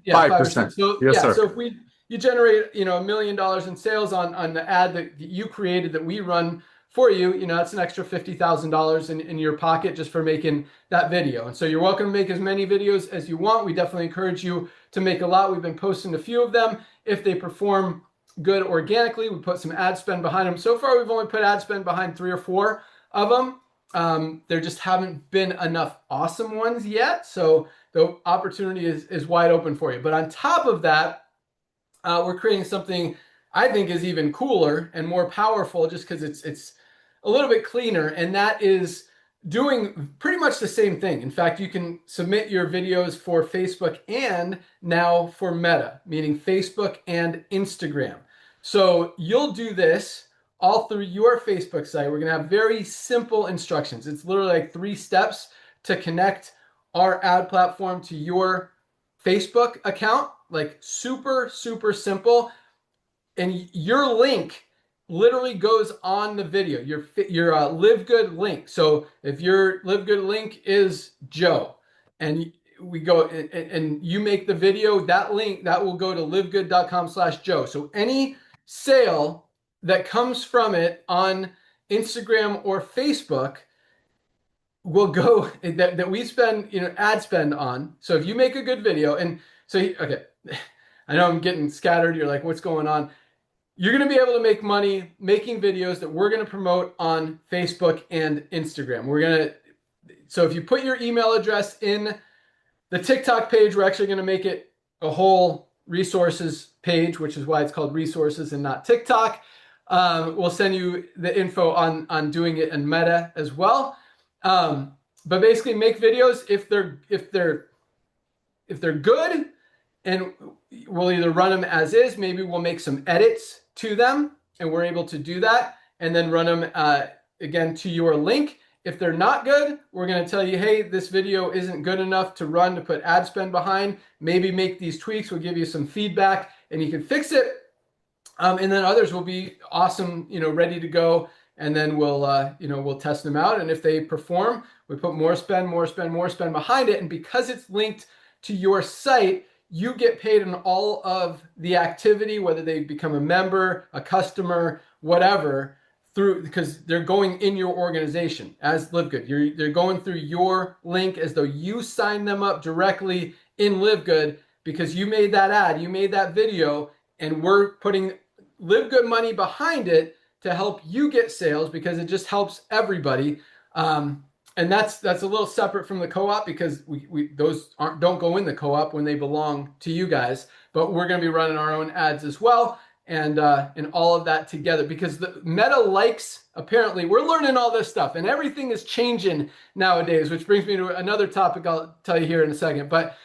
Yeah, 5%. So
yes,
yeah,
sir.
so if you generate, $1 million in sales on the ad that you created that we run for you. You know, that's an extra $50,000 in your pocket just for making that video. And so you're welcome to make as many videos as you want. We definitely encourage you to make a lot. We've been posting a few of them. If they perform good organically, we put some ad spend behind them. So far, we've only put ad spend behind 3 or 4 of them. There just haven't been enough awesome ones yet. So the opportunity is wide open for you. But on top of that, we're creating something I think is even cooler and more powerful just because it's a little bit cleaner. And that is doing pretty much the same thing. In fact, you can submit your videos for Facebook and now for Meta, meaning Facebook and Instagram. So you'll do this all through your Facebook site. We're going to have very simple instructions. It's literally like 3 steps to connect our ad platform to your Facebook account, like super, super simple. And your link literally goes on the video, your LiveGood link. So if your LiveGood link is Joe and we go and you make the video, that link, that will go to livegood.com/Joe. So any sale that comes from it on Instagram or Facebook will go that we spend, you know, ad spend on. So if you make a good video, and so, okay, I know I'm getting scattered. You're like, what's going on? You're going to be able to make money making videos that we're going to promote on Facebook and Instagram. So if you put your email address in the TikTok page, we're actually going to make it a whole resources page, which is why it's called resources and not TikTok. We'll send you the info on doing it in Meta as well. But basically make videos if they're good, and we'll either run them as is, maybe we'll make some edits to them, and we're able to do that, and then run them again to your link. If they're not good, we're going to tell you, hey, this video isn't good enough to run to put ad spend behind. Maybe make these tweaks. We'll give you some feedback, and you can fix it. And then others will be awesome, you know, ready to go. And then we'll test them out. And if they perform, we put more spend behind it. And because it's linked to your site, you get paid on all of the activity, whether they become a member, a customer, whatever, because they're going in your organization as LiveGood. They're going through your link as though you signed them up directly in LiveGood because you made that ad, you made that video, and we're putting LiveGood money behind it to help you get sales because it just helps everybody. And that's a little separate from the co-op because those don't go in the co-op when they belong to you guys. But we're going to be running our own ads as well, and all of that together because the Meta likes. Apparently, we're learning all this stuff, and everything is changing nowadays. Which brings me to another topic I'll tell you here in a second. But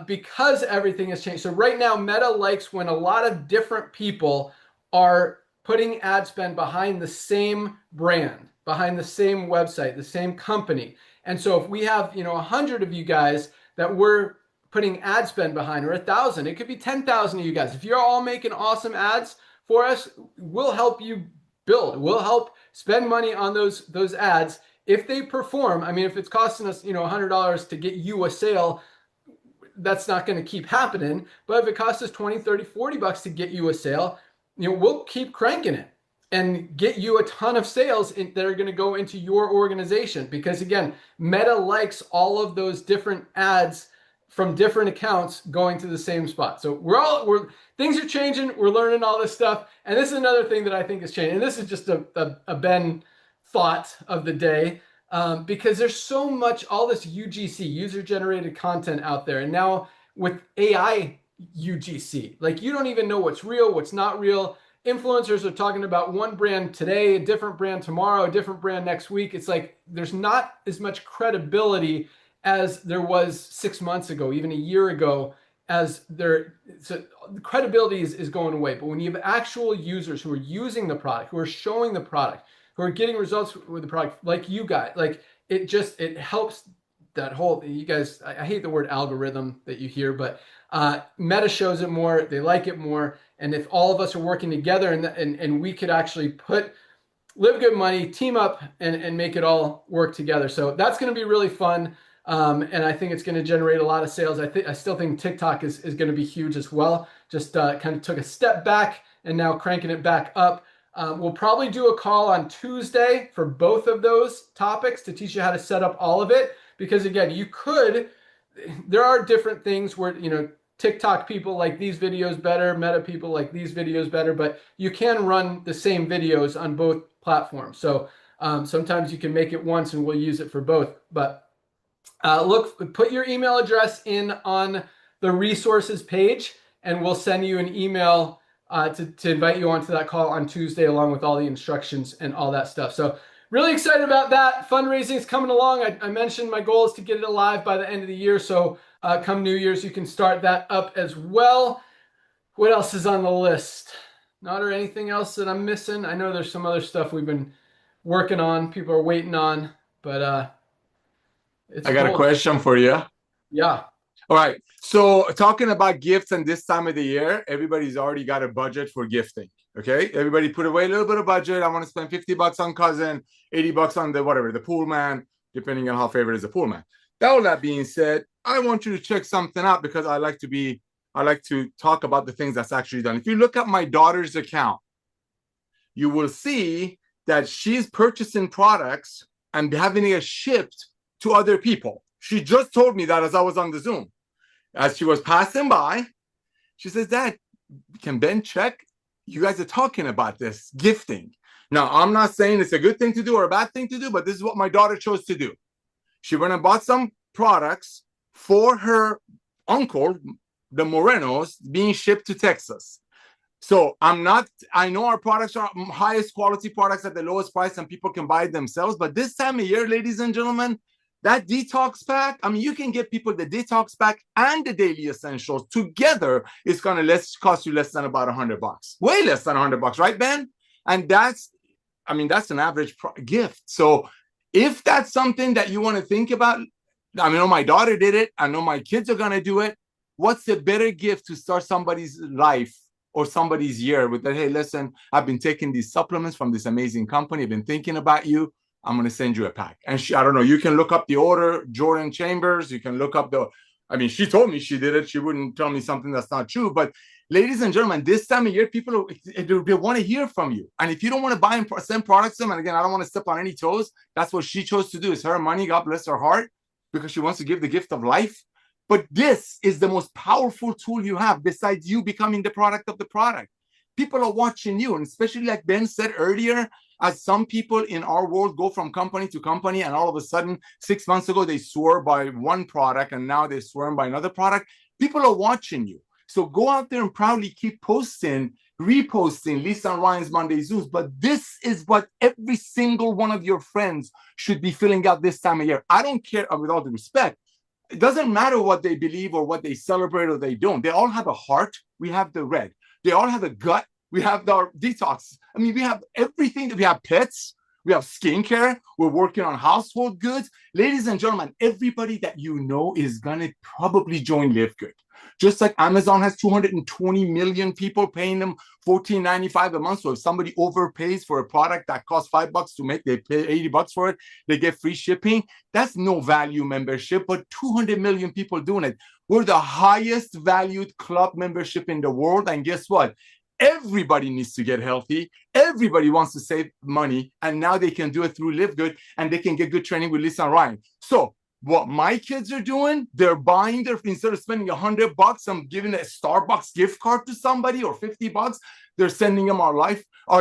because everything has changed, so right now Meta likes when a lot of different people are putting ad spend behind the same brand, behind the same website, the same company. And so if we have, 100 of you guys that we're putting ad spend behind, or 1,000, it could be 10,000 of you guys. If you're all making awesome ads for us, we'll help you build. We'll help spend money on those ads. If they perform, I mean, if it's costing us, $100 to get you a sale, that's not going to keep happening. But if it costs us 20, 30, 40 bucks to get you a sale, we'll keep cranking it and get you a ton of sales that are going to go into your organization. Because again, Meta likes all of those different ads from different accounts going to the same spot. So things are changing. We're learning all this stuff. And this is another thing that I think is changing. And this is just a Ben thought of the day. Because there's so much, all this UGC, user-generated content out there. And now with AI UGC, like you don't even know what's real, what's not real. Influencers are talking about one brand today, a different brand tomorrow, a different brand next week. It's like there's not as much credibility as there was 6 months ago, even a year ago, so the credibility is going away. But when you have actual users who are using the product, who are showing the product, who are getting results with the product, like you guys, like it helps that whole, you guys, I hate the word algorithm that you hear, but Meta shows it more, they like it more. And if all of us are working together and we could actually put LiveGood money, team up and make it all work together. So that's going to be really fun. And I think it's going to generate a lot of sales. I still think TikTok is going to be huge as well. Just kind of took a step back and now cranking it back up. We'll probably do a call on Tuesday for both of those topics to teach you how to set up all of it. Because again, there are different things where, TikTok people like these videos better, Meta people like these videos better, but you can run the same videos on both platforms. So sometimes you can make it once and we'll use it for both. But put your email address in on the resources page and we'll send you an email to invite you onto that call on Tuesday along with all the instructions and all that stuff. So really excited about that. Fundraising is coming along. I mentioned my goal is to get it live by the end of the year. So come New Year's, you can start that up as well. What else is on the list? Not or anything else that I'm missing? I know there's some other stuff we've been working on. People are waiting on, but
I got a question for you.
Yeah.
All right. So talking about gifts and this time of the year, everybody's already got a budget for gifting. Okay. Everybody put away a little bit of budget. I want to spend $50 on cousin, $80 on the pool man, depending on how favorite is the pool man. All that being said, I want you to check something out because I like to talk about the things that's actually done. If you look at my daughter's account, you will see that she's purchasing products and having it shipped to other people. She just told me that as I was on the Zoom. As she was passing by, she says, Dad, can Ben check? You guys are talking about this gifting. Now, I'm not saying it's a good thing to do or a bad thing to do, but this is what my daughter chose to do. She went and bought some products for her uncle, the Morenos, being shipped to Texas. So I know our products are highest quality products at the lowest price and people can buy it themselves. But this time of year, ladies and gentlemen, that detox pack, you can get people the detox pack and the daily essentials together. It's going to cost you less than about $100, way less than $100, right, Ben? And that's an average gift. So if that's something that you want to think about, I know my daughter did it. I know my kids are going to do it. What's a better gift to start somebody's life or somebody's year with that? Hey, listen, I've been taking these supplements from this amazing company. I've been thinking about you. I'm going to send you a pack. And I don't know, you can look up the order, Jordan Chambers. You can look up she told me she did it. She wouldn't tell me something that's not true. But ladies and gentlemen, this time of year, people they want to hear from you. And if you don't want to buy and send products to them, and again, I don't want to step on any toes. That's what she chose to do. It's her money. God bless her heart, because she wants to give the gift of life. But this is the most powerful tool you have besides you becoming the product of the product. People are watching you. And especially like Ben said earlier, as some people in our world go from company to company and all of a sudden 6 months ago, they swore by one product and now they're swearing by another product. People are watching you. So go out there and proudly keep posting, reposting Lisa and Ryan's Monday Zooms. But this is what every single one of your friends should be filling out this time of year. I don't care, with all due respect. It doesn't matter what they believe or what they celebrate or they don't. They all have a heart. We have the red. They all have a gut. We have our detox. We have everything. We have pets. We have skincare. We're working on household goods. Ladies and gentlemen, everybody that you know is going to probably join LiveGood. Just like Amazon has 220 million people paying them $14.95 a month. So if somebody overpays for a product that costs $5 to make, they pay $80 for it, they get free shipping. That's no value membership, but 200 million people doing it. We're the highest valued club membership in the world. And guess what? Everybody needs to get healthy. Everybody wants to save money. And now they can do it through LiveGood and they can get good training with Lisa and Ryan. So what my kids are doing, they're buying instead of spending $100, I'm giving a Starbucks gift card to somebody or $50. They're sending them our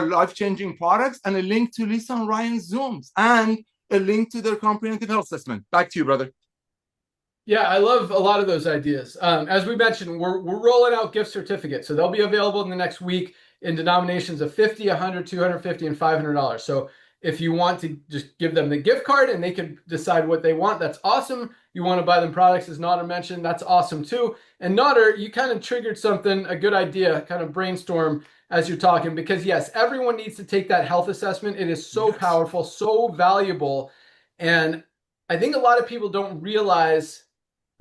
life-changing products and a link to Lisa and Ryan's Zooms and a link to their comprehensive health assessment. Back to you, brother.
Yeah, I love a lot of those ideas. As we mentioned, we're rolling out gift certificates. So they'll be available in the next week in denominations of $50, $100, $250, and $500. So if you want to just give them the gift card and they can decide what they want, that's awesome. You want to buy them products, as Nader mentioned, that's awesome too. And Nader, you kind of triggered something, a good idea, kind of brainstorm as you're talking, because yes, everyone needs to take that health assessment. It is so powerful, so valuable. And I think a lot of people don't realize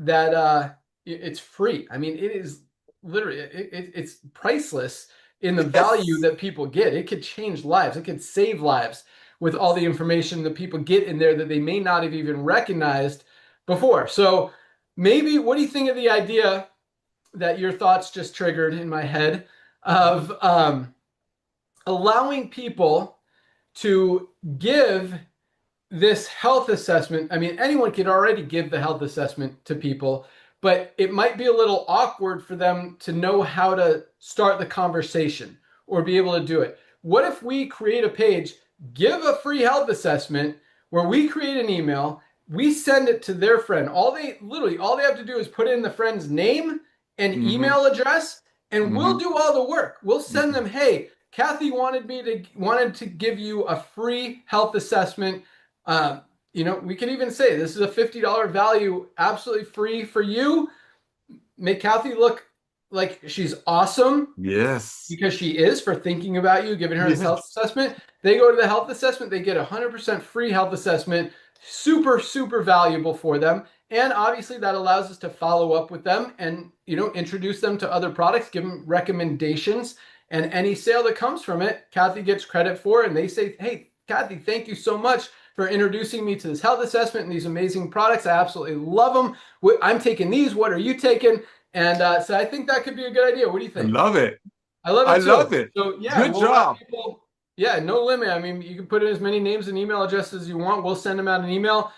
that it's free. It is literally, it's priceless in the value that people get. It could change lives. It could save lives with all the information that people get in there that they may not have even recognized before. So maybe, what do you think of the idea that your thoughts just triggered in my head of allowing people to give this health assessment. I mean, anyone can already give the health assessment to people, but it might be a little awkward for them to know how to start the conversation or be able to do it. What if we create a page, give a free health assessment, where we create an email, we send it to their friend. All they have to do is put in the friend's name and email address, and we'll do all the work. We'll send them, hey, Kathy wanted to give you a free health assessment. We can even say this is a $50 value, absolutely free for you. Make Kathy look like she's awesome.
Yes.
Because she is, for thinking about you, giving her this health assessment. They go to the health assessment, they get 100% free health assessment. Super, super valuable for them. And obviously that allows us to follow up with them and, introduce them to other products, give them recommendations, and any sale that comes from it, Kathy gets credit for. And they say, hey, Kathy, thank you so much for introducing me to this health assessment and these amazing products. I absolutely love them. I'm taking these. What are you taking? And so I think that could be a good idea. What do you think?
I love it.
I love it too.
Love it.
So yeah,
good job.
No limit. I mean, you can put in as many names and email addresses as you want. We'll send them out an email,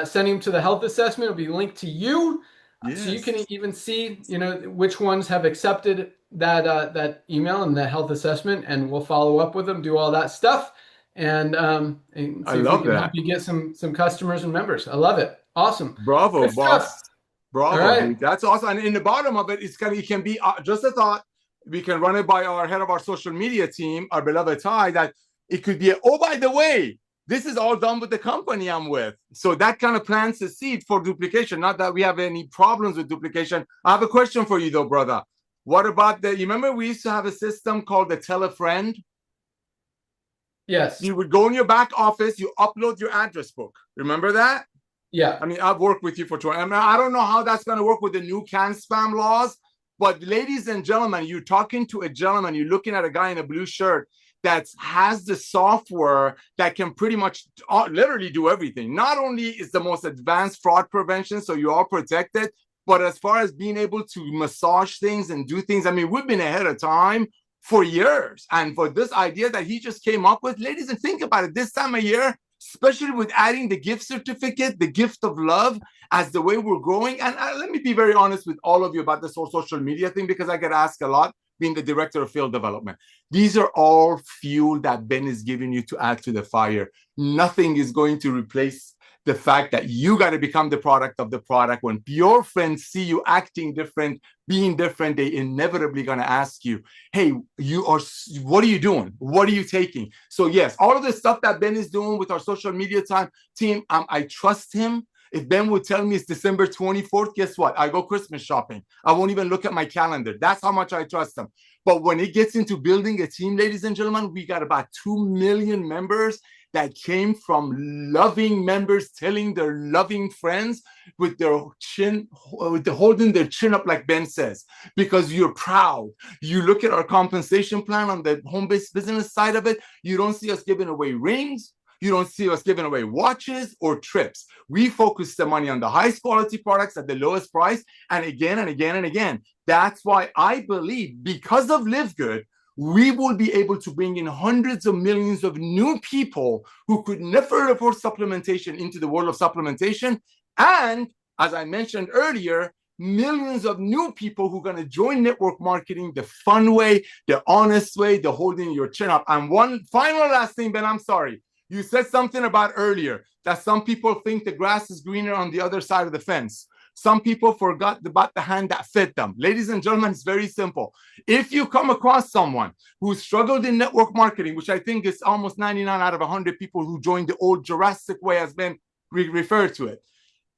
sending them to the health assessment. It'll be linked to you.
Yes.
So you can even see, which ones have accepted that email and that health assessment, and we'll follow up with them, do all that stuff, and see if we can help you get some customers and members. I love it. Awesome.
Bravo,
Good
boss.
stuff.
Bravo,
right.
Dude. That's awesome. And in the bottom of it, it can be just a thought. We can run it by our head of our social media team, our beloved Ty, that it could be, by the way, this is all done with the company I'm with. So that kind of plants a seed for duplication. Not that we have any problems with duplication. I have a question for you though, brother. What about you remember we used to have a system called the Tell a Friend?
Yes.
You would go in your back office, you upload your address book. Remember that?
Yeah.
I mean, I've worked with you for 20. I mean, I don't know how that's going to work with the new can spam laws, but ladies and gentlemen, you're talking to a gentleman, you're looking at a guy in a blue shirt that has the software that can pretty much literally do everything. Not only is the most advanced fraud prevention, so you are protected, but as far as being able to massage things and do things, I mean, we've been ahead of time for years. And for this idea that he just came up with, ladies, and think about it, this time of year, especially with adding the gift certificate, the gift of love, as the way we're growing. And let me be very honest with all of you about this whole social media thing, because I get asked a lot, being the director of field development. These are all fuel that Ben is giving you to add to the fire. Nothing is going to replace the fact that you got to become the product of the product. When your friends see you acting different, being different, they inevitably going to ask you, hey, what are you doing? What are you taking? So yes, all of the stuff that Ben is doing with our social media team, I trust him. If Ben would tell me it's December 24th, guess what? I go Christmas shopping. I won't even look at my calendar. That's how much I trust him. But when it gets into building a team, ladies and gentlemen, we got about 2 million members that came from loving members telling their loving friends with their chin, holding their chin up, like Ben says, because you're proud. You look at our compensation plan on the home-based business side of it, you don't see us giving away rings. You don't see us giving away watches or trips. We focus the money on the highest quality products at the lowest price, and again and again and again. That's why I believe, because of LiveGood, we will be able to bring in hundreds of millions of new people who could never afford supplementation into the world of supplementation. And as I mentioned earlier, millions of new people who are going to join network marketing the fun way, the honest way, the holding your chin up. And one final last thing, Ben, I'm sorry. You said something about earlier that some people think the grass is greener on the other side of the fence. Some people forgot about the hand that fed them. Ladies and gentlemen, it's very simple. If you come across someone who struggled in network marketing, which I think is almost 99 out of 100 people who joined the old Jurassic way has been referred to it.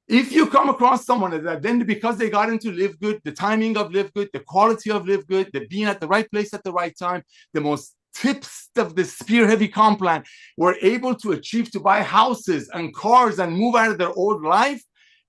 If you come across someone that then, because they got into LiveGood, the timing of LiveGood, the quality of LiveGood, the being at the right place at the right time, the most tips of the spear heavy comp plan, were able to achieve to buy houses and cars and move out of their old life.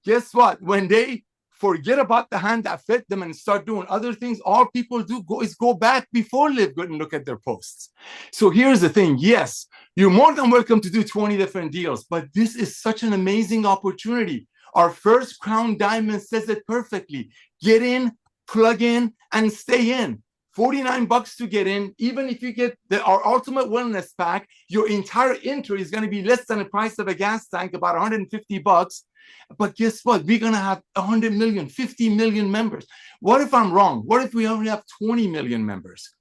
Guess what? When they forget about the hand that fed them and start doing other things, all people do is go back before LiveGood and look at their posts. So here's the thing. Yes, you're more than welcome to do 20 different deals, but this is such an amazing opportunity. Our first Crown Diamond says it perfectly. Get in, plug in, and stay in. $49 to get in. Even if you get our ultimate wellness pack, your entire entry is going to be less than the price of a gas tank, about $150. But guess what? We're going to have 100 million, 50 million members. What if I'm wrong? What if we only have 20 million members?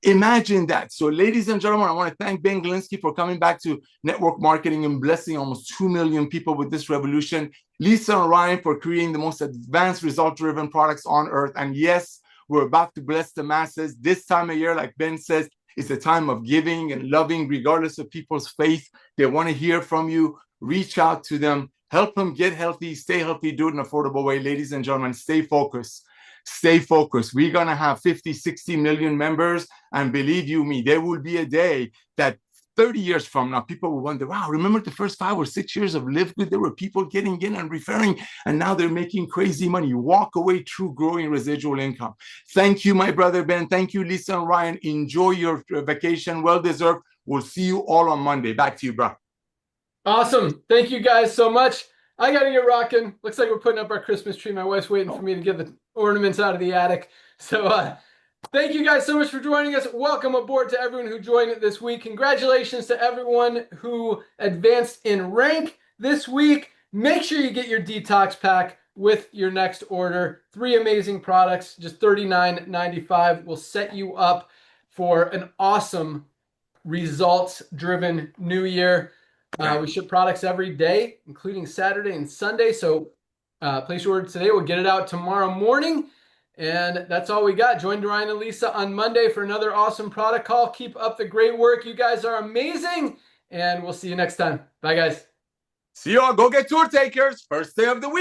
Imagine that. So, ladies and gentlemen, I want to thank Ben Glinsky for coming back to network marketing and blessing almost 2 million people with this revolution. Lisa and Ryan for creating the most advanced result-driven products on earth. And yes, we're about to bless the masses. This time of year, like Ben says, is a time of giving and loving, regardless of people's faith. They want to hear from you. Reach out to them. Help them get healthy, stay healthy, do it in an affordable way. Ladies and gentlemen, stay focused. Stay focused. We're going to have 50, 60 million members. And believe you me, there will be a day that 30 years from now, people will wonder, wow, remember the first 5 or 6 years of LiveGood? There were people getting in and referring, and now they're making crazy money. Walk away true growing residual income. Thank you, my brother Ben. Thank you, Lisa and Ryan. Enjoy your vacation. Well-deserved. We'll see you all on Monday. Back to you, bro.
Awesome. Thank you guys so much. I got to get rocking. Looks like we're putting up our Christmas tree. My wife's waiting for me to get the ornaments out of the attic. So thank you guys so much for joining us. Welcome aboard to everyone who joined this week. Congratulations to everyone who advanced in rank this week. Make sure you get your detox pack with your next order. 3 amazing products, just $39.95 will set you up for an awesome results-driven new year. We ship products every day, including Saturday and Sunday. So place your order today. We'll get it out tomorrow morning. And that's all we got. Join Ryan and Lisa on Monday for another awesome product call. Keep up the great work. You guys are amazing. And we'll see you next time. Bye, guys.
See you all. Go get tour takers. First day of the week.